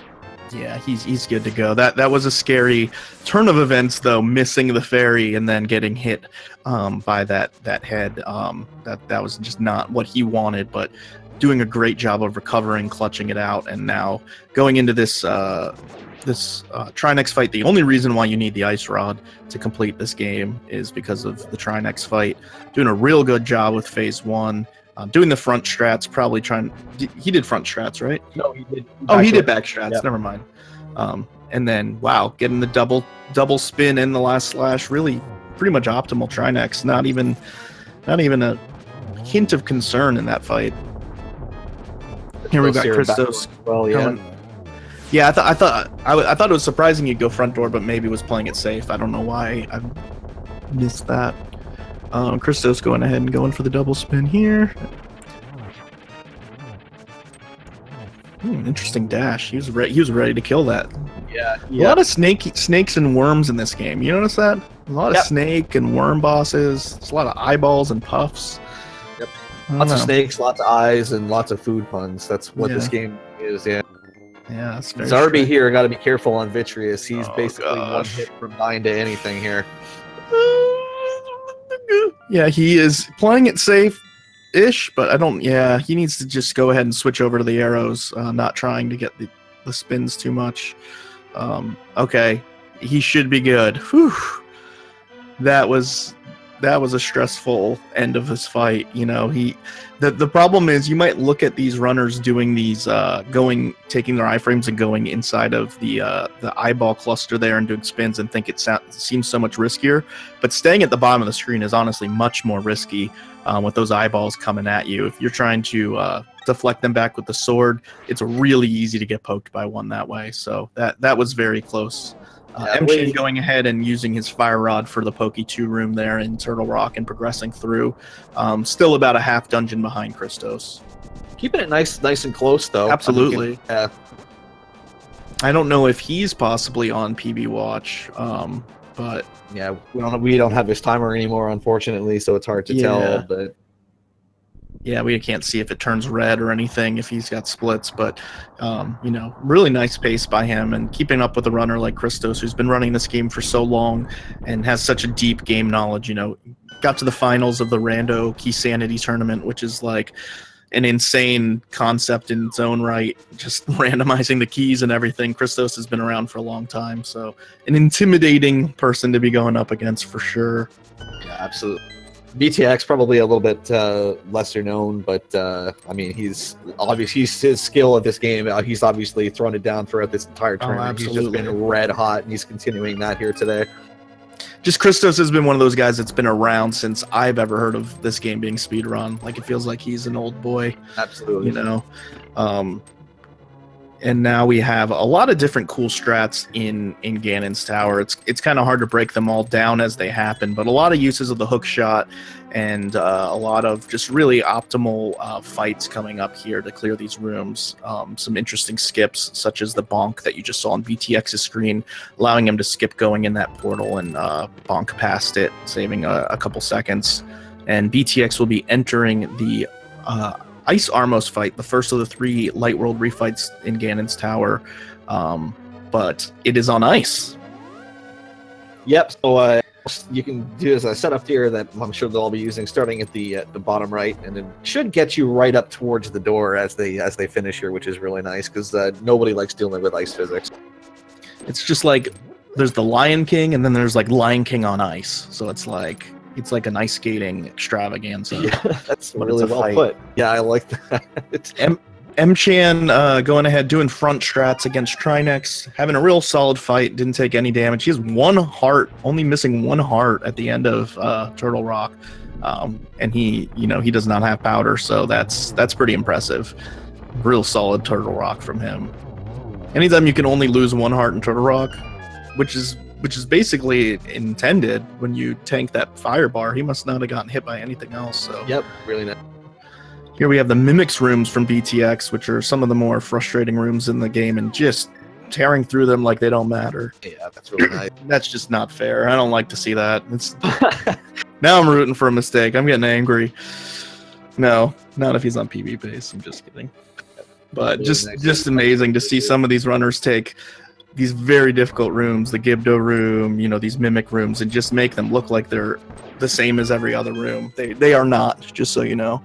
B: yeah, he's good to go. That was a scary turn of events though, missing the fairy and then getting hit by that head. That was just not what he wanted, but doing a great job of recovering, clutching it out, and now going into this Trinex fight. The only reason why you need the Ice Rod to complete this game is because of the Trinex fight. Doing a real good job with phase 1. Doing the front strats, probably trying. He did front strats, right?
A: No, he did.
B: He did back strats. Yep. Never mind. And then wow, getting the double spin in the last slash. Really, pretty much optimal Trinex. Not even a hint of concern in that fight. Here we got Christos.
A: Well, yeah.
B: Yeah, I thought it was surprising he'd go front door, but maybe was playing it safe. I don't know why I missed that. Christos going ahead and going for the double spin here. Interesting dash. He was ready to kill that.
A: Yeah.
B: A lot of snakes and worms in this game. You notice that? A lot of snake and worm bosses. There's a lot of eyeballs and puffs.
A: Yep. Lots of snakes, lots of eyes, and lots of food puns. That's what this game is. Yeah.
B: Yeah, that's very
A: Zarby here got to be careful on Vitreous. He's basically one hit from dying to anything here.
B: Yeah, he is playing it safe-ish, but I don't. Yeah, he needs to just go ahead and switch over to the arrows, not trying to get the spins too much. Okay, he should be good. Whew. That was a stressful end of his fight. You know, the problem is you might look at these runners doing these taking their iframes and going inside of the eyeball cluster there and doing spins and think it seems so much riskier, but staying at the bottom of the screen is honestly much more risky with those eyeballs coming at you. If you're trying to deflect them back with the sword, it's really easy to get poked by one that way. So that was very close. Mchan going ahead and using his fire rod for the Pokey 2 room there in Turtle Rock and progressing through. Still about a half dungeon behind Christos.
A: Keeping it nice and close though.
B: Absolutely. I don't know if he's possibly on PB watch, but
A: yeah, we don't have his timer anymore, unfortunately, so it's hard to tell. But
B: yeah, we can't see if it turns red or anything if he's got splits, but you know, really nice pace by him and keeping up with a runner like Christos, who's been running this game for so long and has such a deep game knowledge. You know, got to the finals of the Rando Key Sanity tournament, which is like an insane concept in its own right, just randomizing the keys and everything. Christos has been around for a long time, so an intimidating person to be going up against for sure.
A: Yeah, absolutely. Btilcx probably a little bit lesser known, but I mean, his skill at this game. He's obviously thrown it down throughout this entire tournament. He's just been red hot, and he's continuing that here today.
B: Just Christos has been one of those guys that's been around since I've ever heard of this game being speedrun. Like, it feels like he's an old boy.
A: Absolutely.
B: You know? And now we have a lot of different cool strats in Ganon's Tower. It's kind of hard to break them all down as they happen, but a lot of uses of the hook shot and a lot of just really optimal fights coming up here to clear these rooms. Some interesting skips, such as the bonk that you just saw on Btx's screen, allowing him to skip going in that portal and bonk past it, saving a couple seconds. And Btx will be entering the Ice Armos fight, the first of the 3 Light World refights in Ganon's Tower, but it is on ice.
A: Yep. So you can do as a setup here that I'm sure they'll all be using, starting at the bottom right, and it should get you right up towards the door as they finish here, which is really nice because nobody likes dealing with ice physics.
B: It's just like there's the Lion King, and then there's like Lion King on ice, so it's like an ice skating extravaganza.
A: Yeah, that's really well put. Yeah, I like that.
B: Mchan going ahead, doing front strats against Trinex, having a real solid fight, didn't take any damage. He has 1 heart, only missing 1 heart at the end of Turtle Rock. And he does not have powder, so that's pretty impressive. Real solid Turtle Rock from him. Anytime you can only lose 1 heart in Turtle Rock, which is basically intended when you tank that fire bar. He must not have gotten hit by anything else. So
A: yep, really nice.
B: Here we have the Mimics rooms from Btx, which are some of the more frustrating rooms in the game, and just tearing through them like they don't matter.
A: Yeah, that's really nice.
B: That's just not fair. I don't like to see that. Now I'm rooting for a mistake. I'm getting angry. No, not if he's on PB base. I'm just kidding. But really just amazing to see some of these runners take these very difficult rooms, the Gibdo room, these Mimic rooms, and just make them look like they're the same as every other room. They are not, just so you know.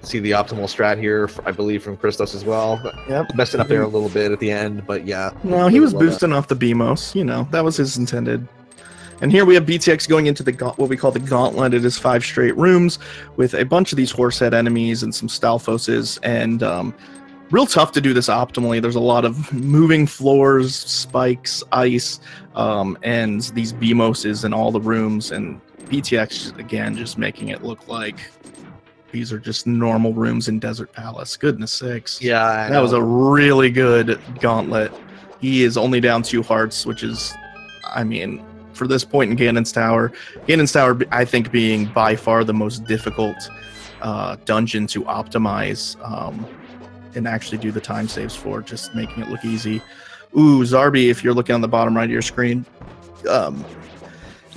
A: See the optimal strat here, I believe, from Christos as well.
B: Yep.
A: Messing up there a little bit at the end, but yeah.
B: No, he was boosting off the BMOS. That was his intended. And here we have Btx going into what we call the Gauntlet. It is 5 straight rooms with a bunch of these horsehead enemies and some Stalfoses, and real tough to do this optimally. There's a lot of moving floors, spikes, ice, and these BMOSes in all the rooms, and Btx, again, just making it look like these are just normal rooms in Desert Palace. Goodness sakes.
A: Yeah,
B: that was a really good gauntlet. He is only down 2 hearts, which is, I mean, for this point in Ganon's Tower, I think, being by far the most difficult dungeon to optimize and actually do the time saves for, just making it look easy. Ooh, Zarby, if you're looking on the bottom right of your screen,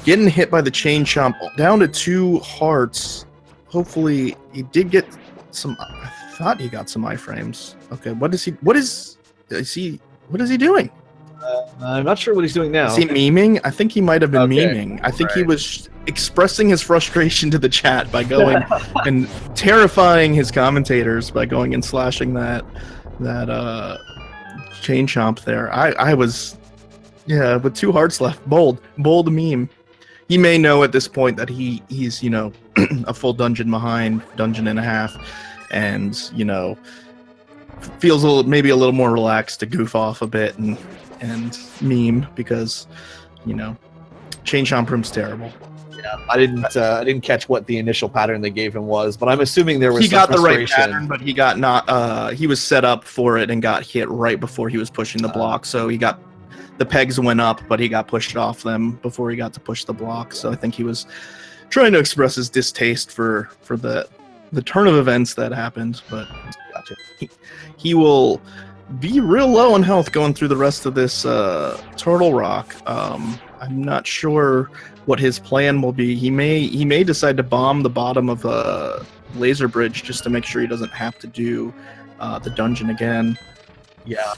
B: getting hit by the chain chomp, down to 2 hearts. Hopefully, he did get some. I thought he got some iframes. Okay, what is he doing?
A: I'm not sure what he's doing now.
B: Is he memeing? I think he might have been memeing. I think he was expressing his frustration to the chat by going and terrifying his commentators by going and slashing that chain chomp there. I was, with 2 hearts left. Bold meme. He may know at this point that he's a full dungeon behind, dungeon and a half, and feels maybe a little more relaxed to goof off a bit and meme, because chain chomp room's terrible.
A: Yeah, I didn't catch what the initial pattern they gave him was, but I'm assuming there was
B: he got the right pattern, but he got not he was set up for it and got hit right before he was pushing the block, so he got. The pegs went up, but he got pushed off them before he got to push the block. So I think he was trying to express his distaste for the turn of events that happened. But gotcha. He will be real low on health going through the rest of this Turtle Rock. I'm not sure what his plan will be. He may decide to bomb the bottom of a laser bridge just to make sure he doesn't have to do the dungeon again. Yeah.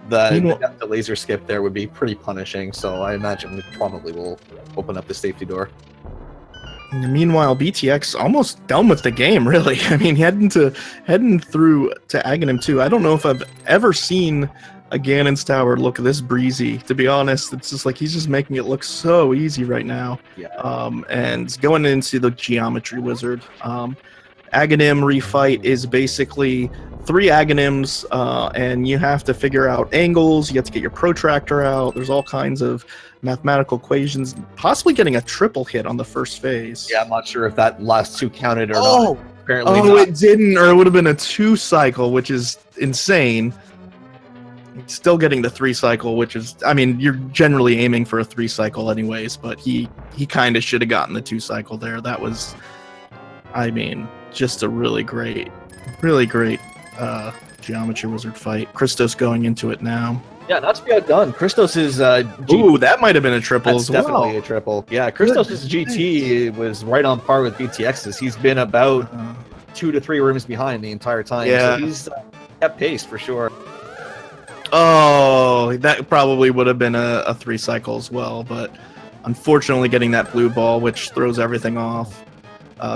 B: The laser skip there would be pretty punishing, so I imagine we probably will open up the safety door. Meanwhile, Btx almost done with the game, really. I mean, heading through to Aghanim 2. I don't know if I've ever seen Ganon's tower look this breezy. To be honest, it's just like he's just making it look so easy right now.
A: Yeah.
B: And going into the Geometry Wizard, Aghanim refight is basically 3 Aghanims, and you have to figure out angles. You have to get your protractor out. There's all kinds of mathematical equations, possibly getting a triple hit on the first phase.
A: Yeah, I'm not sure if that last 2 counted or not. Apparently
B: not. It didn't, or it would have been a 2 cycle, which is insane. Still getting the 3 cycle, which is, I mean, you're generally aiming for a 3 cycle anyways, but he kind of should have gotten the 2 cycle there. That was, I mean, just a really great Geometry Wizard fight. Christos going into it now.
A: Yeah, not to be outdone. Christos is
B: ooh, that might have been a triple as well.
A: Definitely a triple. Yeah, Christos' GT was right on par with Btilx's. He's been about 2 to 3 rooms behind the entire time.
B: Yeah.
A: So he's kept pace for sure.
B: Oh, that probably would have been a 3 cycle as well, but unfortunately getting that blue ball, which throws everything off.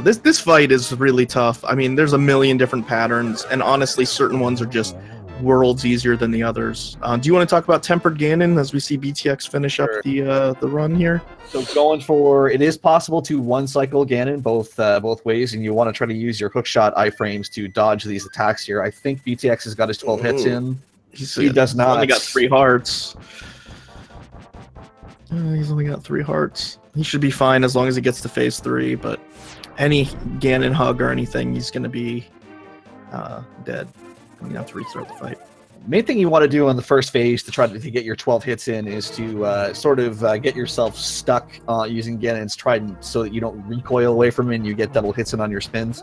B: This fight is really tough. I mean, there's a million different patterns, and honestly, certain ones are just worlds easier than the others. Do you want to talk about Tempered Ganon as we see Btilcx finish up the run here?
A: So going for, it is possible to 1 cycle Ganon both ways, and you want to try to use your hookshot iframes to dodge these attacks here. I think Btilcx has got his 12 hits in. He does not.
B: He's only got 3 hearts. He's only got 3 hearts. He should be fine as long as he gets to phase 3, but any Ganon hug or anything, he's going to be dead. You have to restart the fight.
A: Main thing you want to do on the first phase to try to get your 12 hits in is to sort of get yourself stuck using Ganon's Trident so that you don't recoil away from him and you get double hits in on your spins.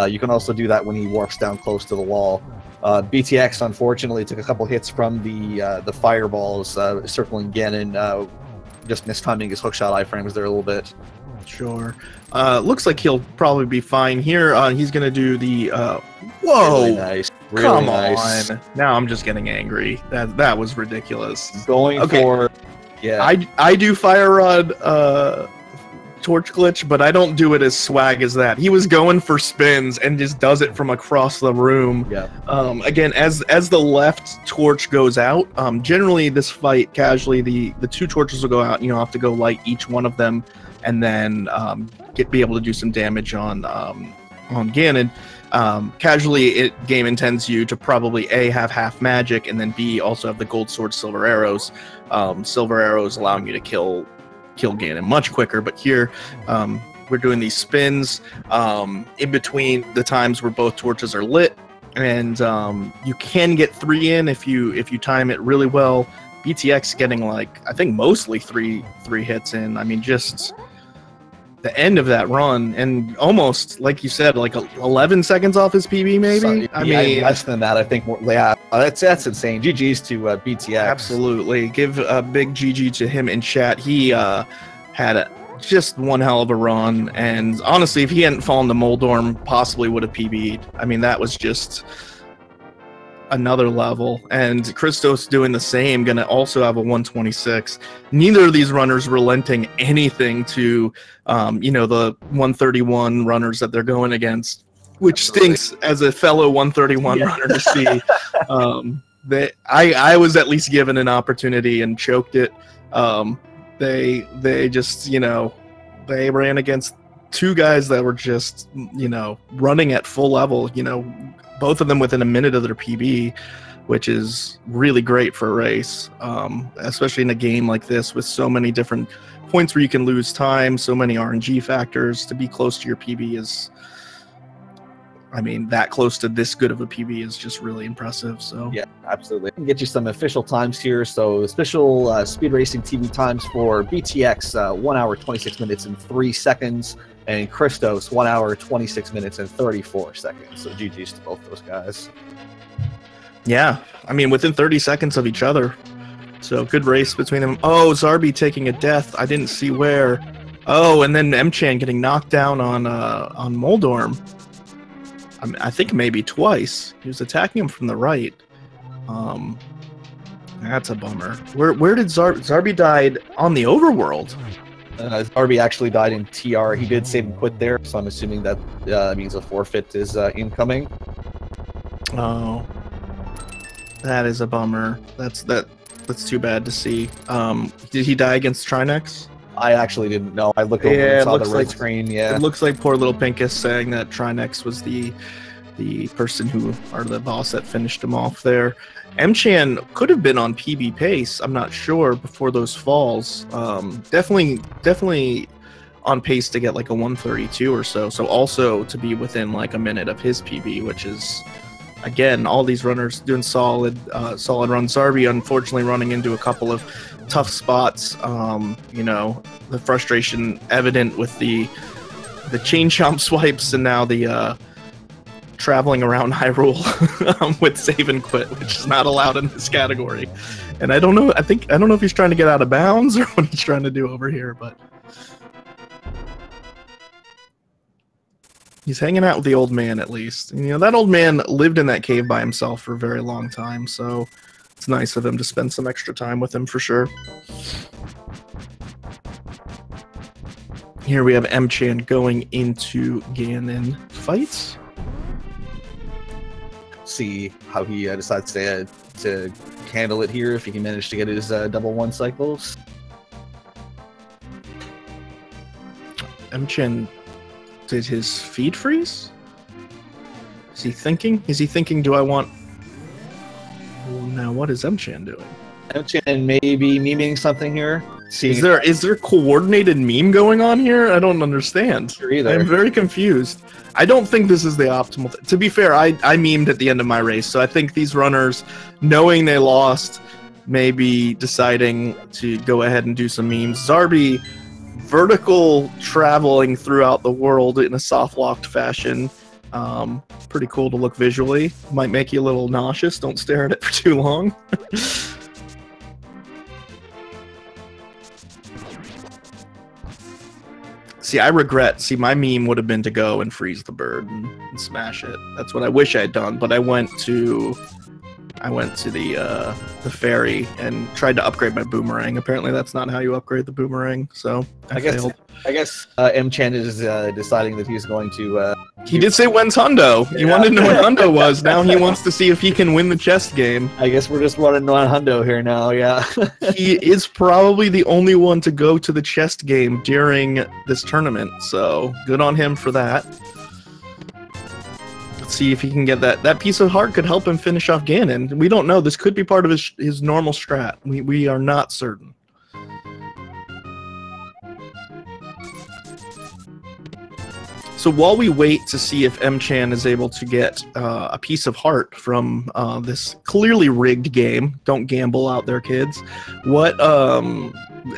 A: You can also do that when he warps down close to the wall. Btilcx unfortunately took a couple hits from the fireballs circling Ganon, just mistiming his hookshot iframes there a little bit.
B: Sure. Looks like he'll probably be fine here. He's going to do the... whoa!
A: Really nice. Really
B: Come
A: nice.
B: on. Now I'm just getting angry. That was ridiculous.
A: Going for... Yeah.
B: I do Fire Rod torch glitch, but I don't do it as swag as that. He was going for spins and just does it from across the room.
A: Yeah.
B: Again, as the left torch goes out, generally this fight casually, the 2 torches will go out, and you'll have to go light each one of them, and then be able to do some damage on Ganon. Casually, game intends you to probably A, have half magic, and then B, also have the gold sword, silver arrows. Silver arrows allowing you to kill Ganon much quicker, but here we're doing these spins in between the times where both torches are lit, and you can get 3 in if you time it really well. Btilcx getting, like, I think mostly three hits in. I mean, just the end of that run, and almost, like you said, like 11 seconds off his PB, maybe?
A: So, I mean, less than that, I think. Yeah, that's insane. GG's to Btilcx.
B: Absolutely. Give a big GG to him in chat. He had just one hell of a run, and honestly, if he hadn't fallen to Moldorm, possibly would have PB'd. I mean, that was just another level, and Christos doing the same, gonna also have a 126. Neither of these runners relenting anything to the 131 runners that they're going against, which stinks as a fellow 131 runner to see. I was at least given an opportunity and choked it. They just, they ran against 2 guys that were just, running at full level, both of them within a minute of their PB, which is really great for a race, especially in a game like this with so many different points where you can lose time, so many RNG factors. To be close to your PB is, I mean, that close to this good of a PB is just really impressive. So
A: yeah, absolutely. I can get you some official times here. So official speed racing TV times for Btilcx, 1 hour 26 minutes and 3 seconds. And Christos, 1 hour, 26 minutes, and 34 seconds. So GG's to both those guys.
B: Yeah, I mean, within 30 seconds of each other. So good race between them. Oh, Zarby taking a death. I didn't see where. Oh, and then Mchan getting knocked down on Moldorm. I think maybe twice. He was attacking him from the right. That's a bummer. Where did Zarby died on the overworld?
A: Zarby actually died in TR. He did save and quit there, so I'm assuming that means a forfeit is incoming.
B: Oh, That is a bummer. That's too bad to see. Did he die against Trynex?
A: I actually didn't know. I looked over and saw the red screen. Yeah,
B: it looks like poor little Pinkus saying that Trynex was the person or the boss that finished him off there. Mchan could have been on PB pace. I'm not sure before those falls. Definitely on pace to get like a 132 or so. So also to be within like a minute of his PB, which is, again, all these runners doing solid runs. Zarby unfortunately running into a couple of tough spots. You know, the frustration evident with the chain chomp swipes, and now the traveling around Hyrule with save and quit, which is not allowed in this category. And I don't know if he's trying to get out of bounds or what he's trying to do over here, but he's hanging out with the old man at least. And, you know, that old man lived in that cave by himself for a very long time, so it's nice of him to spend some extra time with him for sure. Here we have Mchan going into Ganon fights.
A: See how he decides to handle it here, if he can manage to get his double 1 cycles.
B: Mchan, did his feed freeze? Is he thinking? Do I want... Well, now what is Mchan doing?
A: Mchan may be memeing something here.
B: Is there coordinated meme going on here? I don't understand.
A: Sure either.
B: I'm very confused. I don't think this is the optimal to be fair, I memed at the end of my race, so I think these runners, knowing they lost, maybe deciding to go ahead and do some memes. Zarby, vertical traveling throughout the world in a soft-locked fashion. Pretty cool to look visually. Might make you a little nauseous. Don't stare at it for too long. See, I regret. See, my meme would have been to go and freeze the bird and smash it. That's what I wish I had done. But I went to the ferry and tried to upgrade my boomerang. Apparently, that's not how you upgrade the boomerang. So I failed.
A: I guess Mchan is deciding that he's going to.
B: He did say when's Hundo. He wanted to know when Hundo was. Now he wants to see if he can win the chest game.
A: I guess we're just running on Hundo here now. Yeah.
B: He is probably the only one to go to the chest game during this tournament. So good on him for that. Let's see if he can get that. That piece of heart could help him finish off Ganon. We don't know. This could be part of his normal strat. We are not certain. So while we wait to see if Mchan is able to get a piece of heart from this clearly rigged game, don't gamble out there, kids. What?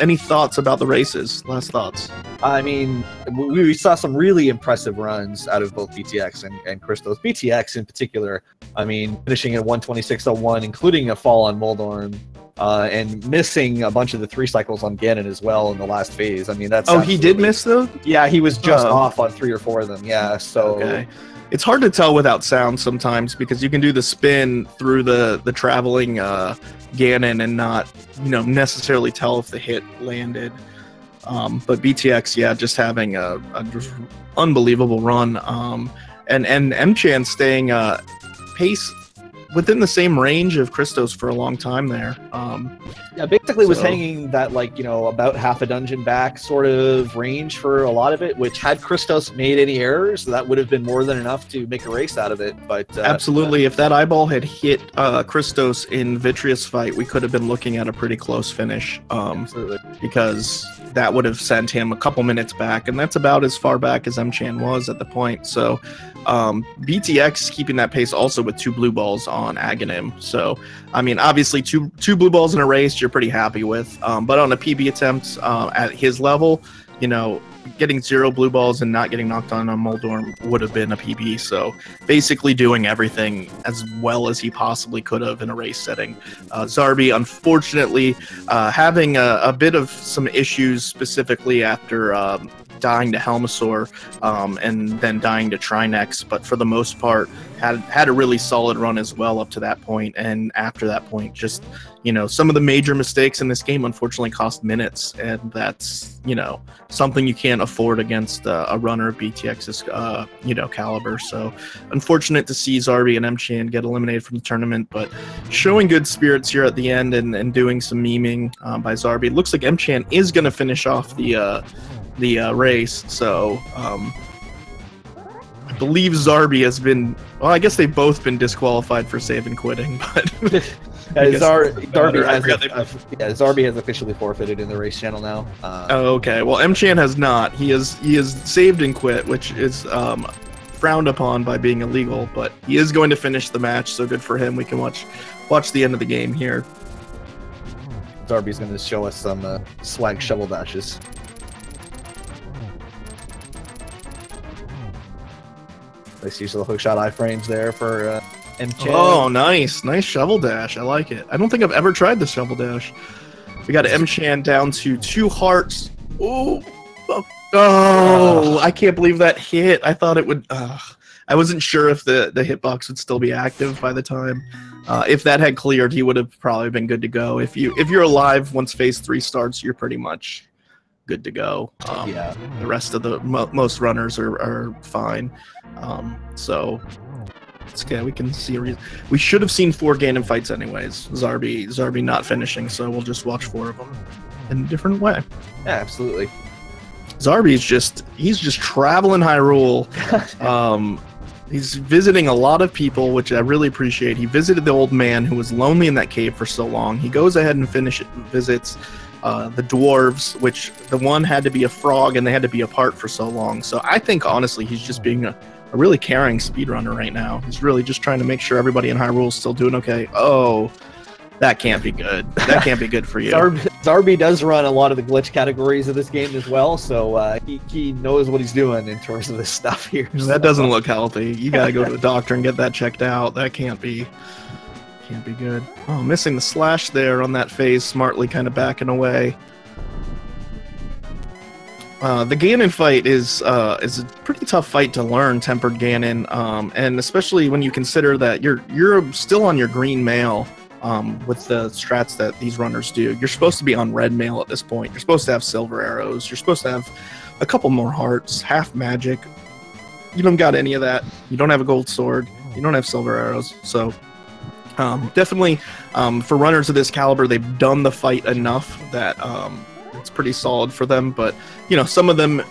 B: Any thoughts about the races? Last thoughts?
A: I mean, we saw some really impressive runs out of both Btilcx and Christos. Btilcx in particular, I mean, finishing at 126.01, including a fall on Moldorm, and missing a bunch of the 3 cycles on Ganon as well in the last phase. I mean, that's...
B: Oh, he did miss though?
A: Yeah, he was just off on 3 or 4 of them, yeah, so...
B: Okay. It's hard to tell without sound sometimes because you can do the spin through the traveling Ganon and not, you know, necessarily tell if the hit landed. But Btilcx, yeah, just having a just unbelievable run. And Mchan staying pace within the same range of Christos for a long time there.
A: Yeah, basically was hanging that, like, you know, about half a dungeon back sort of range for a lot of it, which had Christos made any errors, that would have been more than enough to make a race out of it. But
B: absolutely, if that eyeball had hit Christos in Vitreous fight, we could have been looking at a pretty close finish.
A: Absolutely.
B: Because that would have sent him a couple minutes back, and that's about as far back as Mchan was at the point. So Btilcx keeping that pace also with 2 blue balls on Aghanim. So, I mean, obviously two blue balls in a race you're pretty happy with. But on a PB attempt at his level, you know, getting 0 blue balls and not getting knocked on Moldorm would have been a PB. So basically doing everything as well as he possibly could have in a race setting. Zarby, unfortunately, having a bit of some issues specifically after dying to Helmasaur and then dying to Trynex, but for the most part had a really solid run as well up to that point, and after that point just, you know, some of the major mistakes in this game unfortunately cost minutes, and that's, you know, something you can't afford against a runner of Btilcx's, you know, caliber. So unfortunate to see Zarby and Mchan get eliminated from the tournament, but showing good spirits here at the end and doing some memeing by Zarby. It looks like Mchan is going to finish off the race, so I believe Zarby has been, well, I guess they've both been disqualified for save and quitting, but
A: Zarby has officially forfeited in the race channel now.
B: Oh, okay. Well, Mchan has not. He is saved and quit, which is frowned upon by being illegal, but he is going to finish the match, so good for him. We can watch the end of the game here.
A: Zarby's going to show us some swag shovel dashes. Nice use of the hookshot iframes there for Mchan.
B: Oh, nice shovel dash. I like it. I don't think I've ever tried the shovel dash. We got Mchan down to 2 hearts. Oh, I can't believe that hit. I thought it would. I wasn't sure if the hitbox would still be active by the time. If that had cleared, he would have probably been good to go. If you're alive once phase 3 starts, you're pretty much good to go.
A: Yeah.
B: The rest of the most runners are fine. So it's okay. We can see. We should have seen 4 Ganon fights anyways. Zarby not finishing, so we'll just watch 4 of them in a different way.
A: Yeah, absolutely.
B: Zarby's he's just traveling Hyrule. He's visiting a lot of people, which I really appreciate. He visited the old man who was lonely in that cave for so long. He goes ahead and visits the dwarves, which the one had to be a frog and they had to be apart for so long. So I think, honestly, he's just being a really caring speedrunner right now. He's really just trying to make sure everybody in Hyrule is still doing okay. Oh, that can't be good. That can't be good for you.
A: Zarby does run a lot of the glitch categories of this game as well, so he knows what he's doing in terms of this stuff here.
B: That doesn't look healthy. You gotta go to the doctor and get that checked out. That can't be good. Oh, missing the slash there on that phase, smartly kind of backing away. The Ganon fight is a pretty tough fight to learn, Tempered Ganon, and especially when you consider that you're still on your green mail. With the strats that these runners do, you're supposed to be on red mail at this point. You're supposed to have silver arrows. You're supposed to have a couple more hearts, half magic. You don't got any of that. You don't have a gold sword. You don't have silver arrows. So definitely for runners of this caliber, they've done the fight enough that it's pretty solid for them. But, you know, some of them,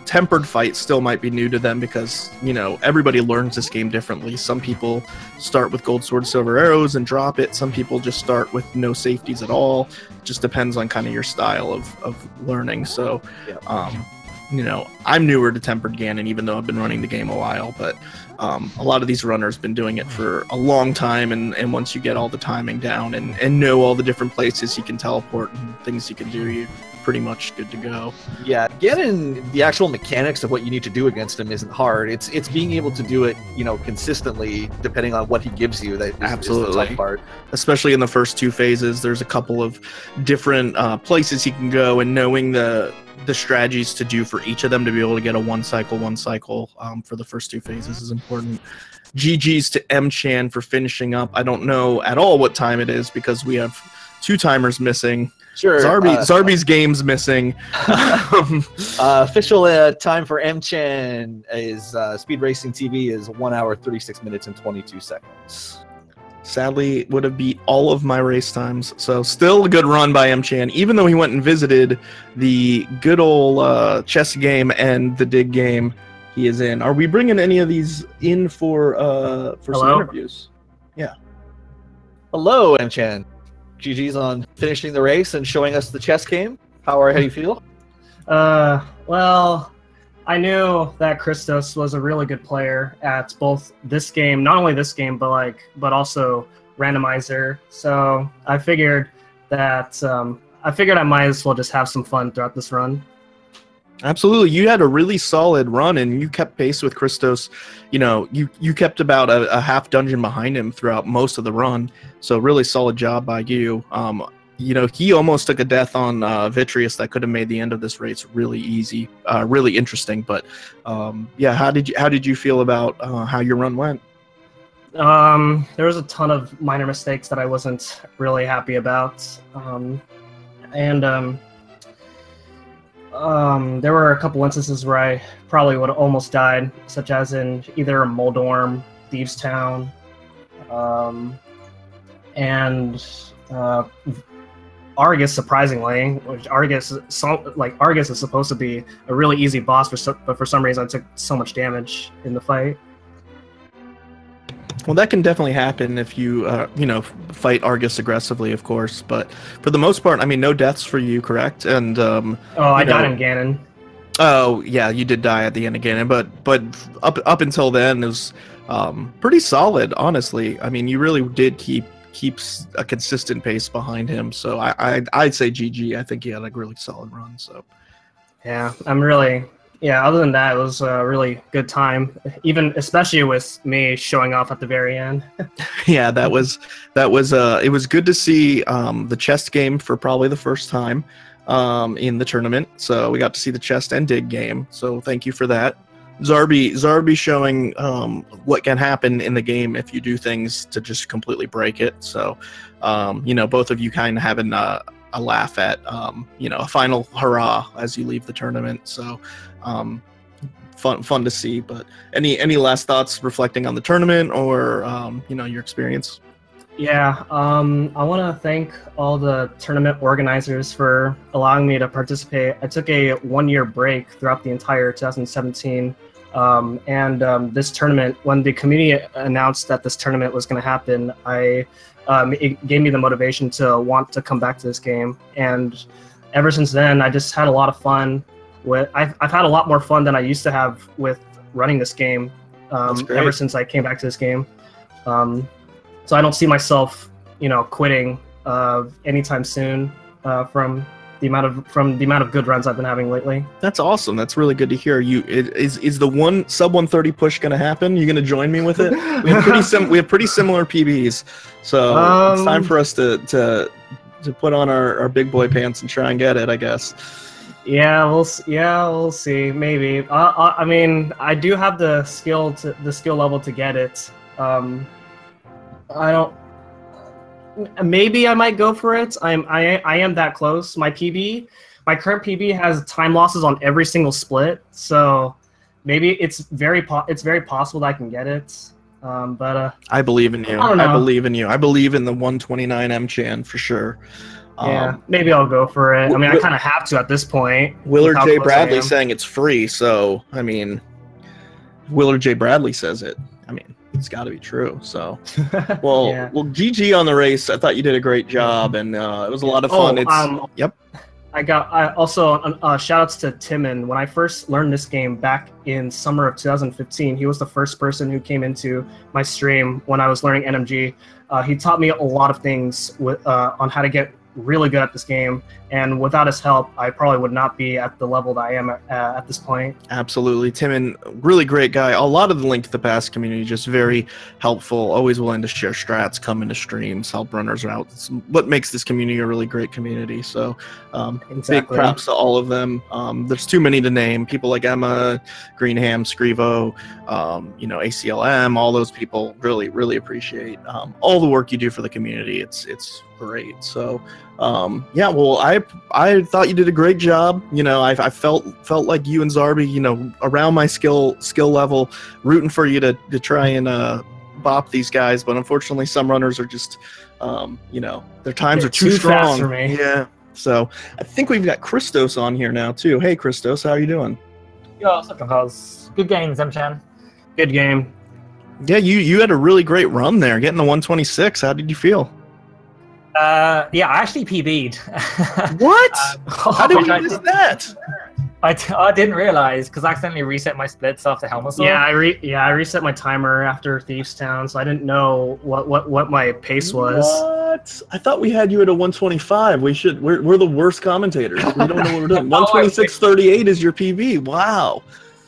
B: tempered fights still might be new to them because, you know, everybody learns this game differently. Some people start with gold sword, silver arrows and drop it. Some people just start with no safeties at all. It just depends on kind of your style of learning. So, you know, I'm newer to Tempered Ganon, even though I've been running the game a while, but a lot of these runners have been doing it for a long time, and once you get all the timing down and know all the different places you can teleport and things you can do, you're pretty much good to go.
A: Yeah, getting the actual mechanics of what you need to do against him isn't hard. It's being able to do it, you know, consistently depending on what he gives you that
B: absolutely
A: is the tough part.
B: Especially in the first 2 phases, there's a couple of different places he can go, and knowing the strategies to do for each of them to be able to get a one cycle for the first 2 phases is important. GG's to Mchan for finishing up. I don't know at all what time it is because we have 2 timers missing.
A: Sure.
B: Zarby's game's missing.
A: Official time for Mchan is Speed Racing TV is 1 hour 36 minutes and 22 seconds.
B: Sadly, would have beat all of my race times. So still a good run by Mchan, even though he went and visited the good old chess game and the dig game he is in. Are we bringing any of these in for some interviews? Yeah.
A: Hello, Mchan. GG's on finishing the race and showing us the chess game. How do you feel?
C: Well, I knew that Christos was a really good player at both this game, not only this game, but also randomizer. So I figured that I might as well just have some fun throughout this run.
B: Absolutely. You had a really solid run, and you kept pace with Christos. You know, you kept about a half dungeon behind him throughout most of the run. So really solid job by you. You know, he almost took a death on Vitreous that could have made the end of this race really easy, really interesting. But yeah, how did you feel about how your run went?
C: There was a ton of minor mistakes that I wasn't really happy about, and there were a couple instances where I probably would have almost died, such as in either Moldorm, Thieves Town, and Argus. Surprisingly, which Argus is supposed to be a really easy boss, but for some reason I took so much damage in the fight.
B: Well, that can definitely happen if you, fight Argus aggressively, of course. But for the most part, I mean, no deaths for you, correct? And
C: I died in Ganon.
B: Oh yeah, you did die at the end of Ganon, but up until then it was pretty solid, honestly. I mean, you really did keep a consistent pace behind him. So I'd say GG. I think he had a really solid run. So
C: yeah, other than that, it was a really good time, especially with me showing off at the very end.
B: Yeah, it was good to see the chest game for probably the first time in the tournament. So we got to see the chest and dig game. So thank you for that. Zarby showing what can happen in the game if you do things to just completely break it. So both of you kind of having a laugh at a final hurrah as you leave the tournament. So fun to see. But any last thoughts reflecting on the tournament or your experience?
C: Yeah, I want to thank all the tournament organizers for allowing me to participate. I took a 1-year break throughout the entire 2017, and this tournament, when the community announced that this tournament was going to happen, it gave me the motivation to want to come back to this game. And ever since then, I just had a lot of fun. I've had a lot more fun than I used to have with running this game ever since I came back to this game. So I don't see myself, quitting anytime soon from the amount of good runs I've been having lately.
B: That's awesome. That's really good to hear. Is the one sub 130 push going to happen? You going to join me with it? We have pretty similar PBs, so it's time for us to put on our big boy pants and try and get it, I guess.
C: Yeah, we'll see. Maybe. I mean, I do have the skill level to get it. Maybe I might go for it. I am that close. My current PB has time losses on every single split, so maybe it's very possible that I can get it. But
B: I believe in you. I believe in you. I believe in the 129 Mchan for sure.
C: Yeah, maybe I'll go for it. I mean, I kind of have to at this point.
B: Willard J. Bradley saying it's free, so I mean, Willard J. Bradley says it. I mean, it's got to be true. So, well, GG on the race. I thought you did a great job, and it was a lot of fun. Yep.
C: I also shout outs to Timon. When I first learned this game back in summer of 2015, he was the first person who came into my stream when I was learning NMG. He taught me a lot of things on how to get really good at this game, and without his help, I probably would not be at the level that I am at this point.
B: Absolutely. Timon, really great guy. A lot of the Link to the Past community, just very helpful, always willing to share strats, come into streams, help runners out. It's what makes this community a really great community. So big props to all of them. There's too many to name. People like Emma, Greenham, Scrivo, ACLM, all those people really appreciate all the work you do for the community. It's great. So well, I thought you did a great job. I felt like you and Zarby, around my skill level, rooting for you to try and bop these guys. But unfortunately, some runners are just, their times are too strong.
C: Fast for me.
B: Yeah. So I think we've got Christos on here now too. Hey, Christos, how are you doing?
D: Yo, what's up, guys? Good games, Mchan.
C: Good game.
B: Yeah, you had a really great run there, getting the 126. How did you feel?
D: Yeah, I actually PB'd.
B: What? How did we miss that?
D: I didn't realize because I accidentally reset my splits after Helmet Sword.
C: Yeah, I reset my timer after Thieves Town, so I didn't know what my pace was.
B: What? I thought we had you at a 125. We're the worst commentators. We don't know what we're doing. 126.38 is your PB. Wow.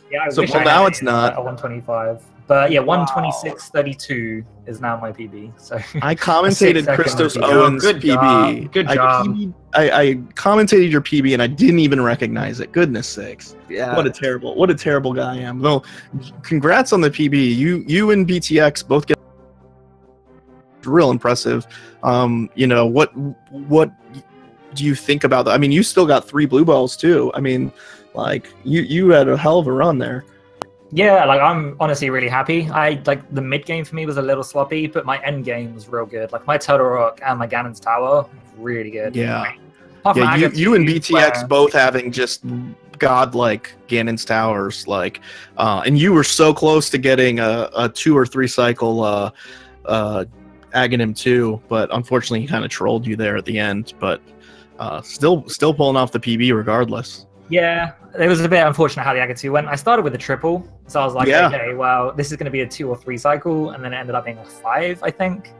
D: Yeah,
B: now it's not
D: a 125. But yeah, 126.32 is now my PB. So
B: I commentated ChristosOwen's PB.
C: Good job.
B: I commentated your PB and I didn't even recognize it. Goodness sakes!
A: Yeah.
B: What a terrible guy I am. Well, congrats on the PB. You and Btilcx both get real impressive. You know, what do you think about that? I mean, you still got 3 blue balls too. I mean, like you had a hell of a run there.
D: Yeah, like I'm honestly really happy. Like the mid game for me was a little sloppy, but my end game was real good. Like my Turtle Rock and my Ganon's Tower, really good.
B: Yeah.
D: Apart from
B: You and Btilcx
D: where-
B: both having just godlike Ganon's Towers, like, and you were so close to getting a 2 or 3 cycle Aghanim 2, but unfortunately he kind of trolled you there at the end. But still pulling off the PB regardless.
D: Yeah, it was a bit unfortunate how the Aghanim 2 went. I started with a triple, so I was like,
B: Yeah.
D: okay, well, this is going to be a 2 or 3 cycle, and then it ended up being a 5, I think.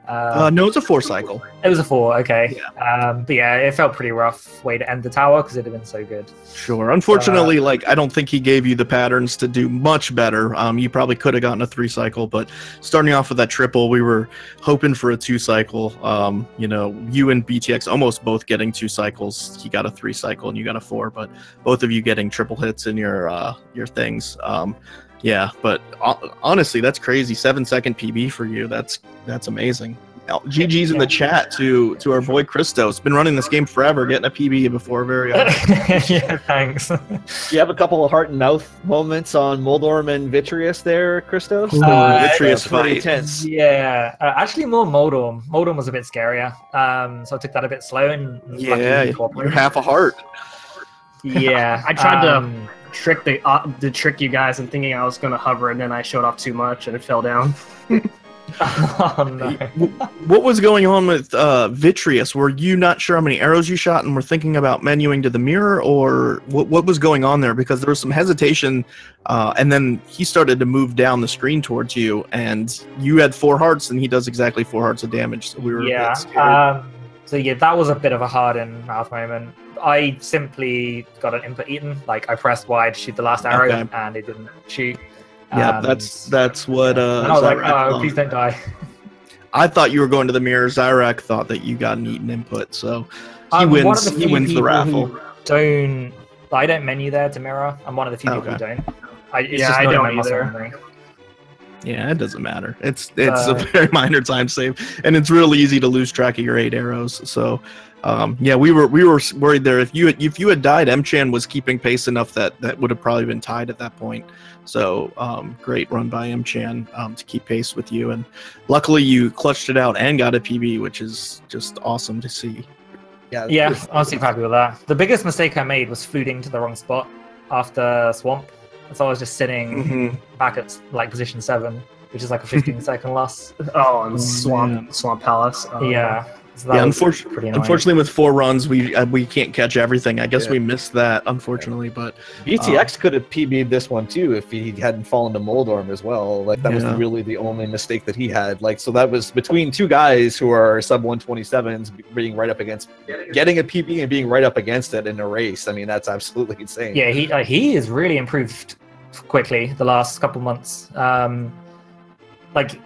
B: No, it's a 4 cycle.
D: It was a 4, okay.
B: Yeah.
D: But yeah, it felt pretty rough way to end the tower because it'd have been so good.
B: Sure. Unfortunately, like I don't think he gave you the patterns to do much better. You probably could have gotten a 3 cycle, but starting off with that triple, we were hoping for a 2 cycle. You know, you and Btilcx almost both getting 2 cycles. He got a 3 cycle and you got a 4, but both of you getting triple hits in your things. Yeah, but honestly, that's crazy. 7-second PB for you. That's amazing. GG's in the chat to our boy Christos. Been running this game forever, getting a PB before very often.
D: Yeah, thanks.
A: You have a couple of heart and mouth moments on Moldorm and Vitreous there, Christos.
B: Vitreous
A: pretty
B: fight.
A: tense.
D: Yeah, actually more Moldorm. Moldorm was a bit scarier, so I took that a bit slow and
B: Yeah, you're half a heart.
D: Yeah,
C: I tried to trick you guys in thinking I was going to hover, and then I showed off too much and it fell down.
D: Oh, no.
B: What was going on with Vitreous? Were you not sure how many arrows you shot and were thinking about menuing to the mirror, or what was going on there? Because there was some hesitation, and then he started to move down the screen towards you, and you had 4 hearts, and he does exactly 4 hearts of damage. So we were a bit scared.
D: So yeah, that was a bit of a hard and mouth moment. I simply got an input eaten. Like I pressed Y to shoot the last arrow,
B: Okay.
D: and it didn't shoot.
B: Yeah, that's what.
D: And I was like,
B: Zyrak
D: oh,
B: thought.
D: please don't die.
B: I thought you were going to the mirror. Zyrak thought that you got an eaten input, so he
D: I'm one of
B: wins.
D: the
B: He
D: few
B: wins the
D: people
B: raffle.
D: who I don't menu there to mirror. I'm one of the few people who
B: Okay.
D: don't. It's
C: Yeah,
D: just
C: I
D: not in
C: don't
D: my muscle
C: either.
D: memory.
B: Yeah, it doesn't matter. It's a very minor time save, and it's really easy to lose track of your 8 arrows. So, yeah, we were worried there. If you had died, Mchan was keeping pace enough that would have probably been tied at that point. So, great run by Mchan to keep pace with you, and luckily you clutched it out and got a PB, which is just awesome to see.
D: Yeah, I'm super happy with that. The biggest mistake I made was fooding to the wrong spot after Swamp. So I was just sitting back at like position 7, which is like a 15-second loss.
C: Oh, and Swamp Palace.
D: Yeah. So
B: Yeah,
D: was pretty annoying.
B: unfortunately, with 4 runs, we can't catch everything. I guess we missed that, unfortunately. But
A: Btilcx could have PB'd this one too if he hadn't fallen to Moldorm as well. Like that was really the only mistake that he had. Like so that was between 2 guys who are sub 127s being right up against getting a PB and being right up against it in a race. I mean that's absolutely insane.
D: Yeah, he has really improved quickly the last couple months. Like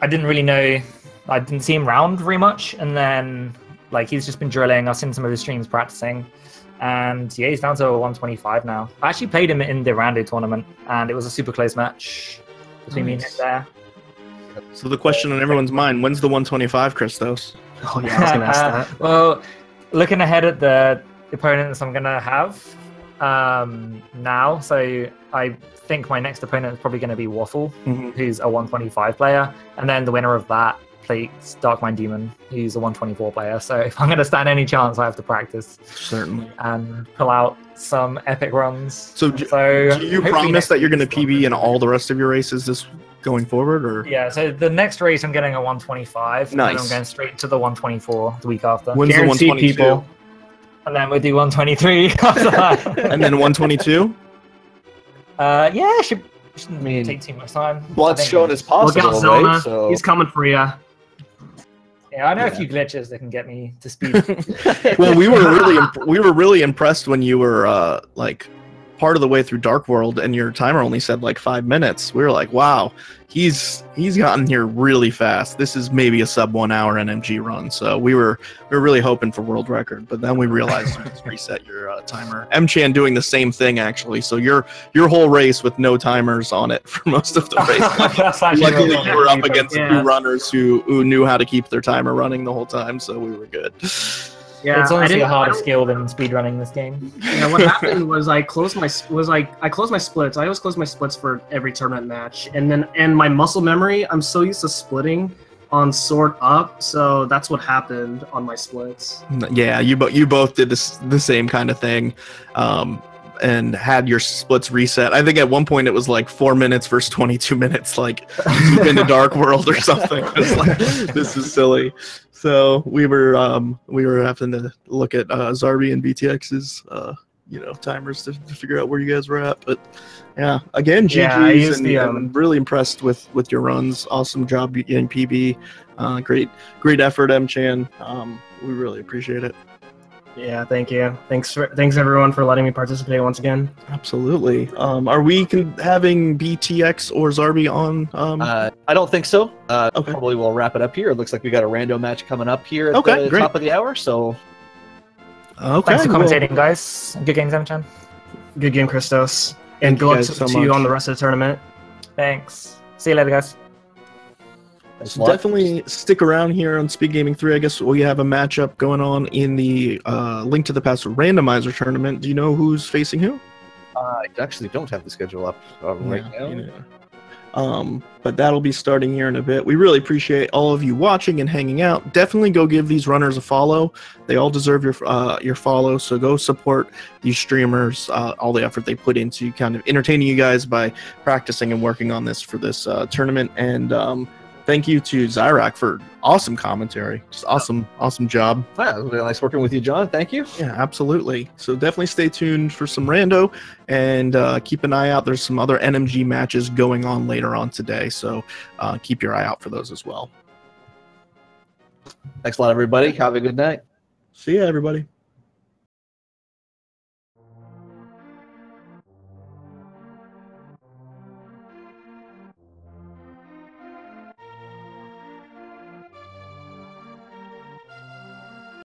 D: I didn't really know. I didn't see him round very much, and then like he's just been drilling. I've seen some of his streams practicing, and yeah, he's down to a 125 now. I actually played him in the Rando tournament, and it was a super close match between me and him there.
B: so the question on everyone's mind: when's the 125, Christos?
C: Oh yeah, I was gonna ask that.
D: Well, looking ahead at the opponents I'm gonna have now, so I think my next opponent is probably going to be Waffle, who's a 125 player, and then the winner of that plays Darkmind Demon, who's a 124 player. So if I'm going to stand any chance, I have to practice
B: Certainly.
D: and pull out some epic runs.
B: So do you
D: hopefully
B: promise
D: next
B: that you're going to
D: week's
B: PB in all the rest of your races this going forward, or
D: Yeah, so the next race I'm getting a 125, and then
B: Nice.
D: I'm going straight to the 124 the week after.
B: when's the
C: Guaranteed
B: 122?
C: people.
D: And then we'll do 123 after that.
B: And then 122?
D: Yeah, shouldn't
A: mean,
D: take too much time.
A: What's
D: I think-
A: shown as
C: Look
A: possible,
C: out, Zelda.
A: right? So
C: He's coming for you.
D: Yeah, I know a few glitches that can get me to speed.
B: Well, we were really impressed when you were like part of the way through Dark World, and your timer only said like 5 minutes. We were like, wow, he's gotten here really fast. This is maybe a sub 1 hour NMG run. So we were really hoping for world record, but then we realized you just reset your timer. Mchan doing the same thing actually. So your whole race with no timers on it for most of the race. Luckily, you were up against two runners who knew how to keep their timer running the whole time, so we were good.
D: Yeah, it's honestly a harder skill than speedrunning this game.
C: Yeah, what happened was I closed my splits. I always close my splits for every tournament match, and my muscle memory. I'm so used to splitting on sword up, so that's what happened on my splits.
B: Yeah, you both did the same kind of thing, and had your splits reset. I think at one point it was like 4 minutes versus 22 minutes, like deep into Dark World or something. It's like, this is silly. So we were having to look at Zarby and Btilcx's timers to figure out where you guys were at. But yeah, again, GG's, I'm really impressed with your runs. Awesome job getting PB. Great effort, Mchan. We really appreciate it.
C: Yeah, thank you. Thanks everyone for letting me participate once again.
B: Absolutely. Are we having Btilcx or Zarby on?
A: I don't think so.
B: Okay.
A: Probably we'll wrap it up here. It looks like we got a rando match coming up here at the top of the hour. So,
B: okay.
D: Thanks for commentating, guys. Good game, Mchan.
C: Good game, Christos. And good luck to you on the rest of the tournament.
D: Thanks. See you later, guys.
B: So definitely stick around here on Speed Gaming 3. I guess we have a matchup going on in the Link to the Past randomizer tournament. Do you know who's facing who?
A: I actually don't have the schedule up right now.
B: Yeah. But that'll be starting here in a bit. We really appreciate all of you watching and hanging out. Definitely go give these runners a follow. They all deserve your follow. So go support these streamers, all the effort they put into kind of entertaining you guys by practicing and working on this for this tournament. And thank you to Zyrak for awesome commentary. Just awesome job.
A: Yeah, it was really nice working with you, John. Thank you.
B: Yeah, absolutely. So definitely stay tuned for some rando and keep an eye out. There's some other NMG matches going on later on today, so keep your eye out for those as well.
A: Thanks a lot, everybody. Have a good night.
B: See ya, everybody.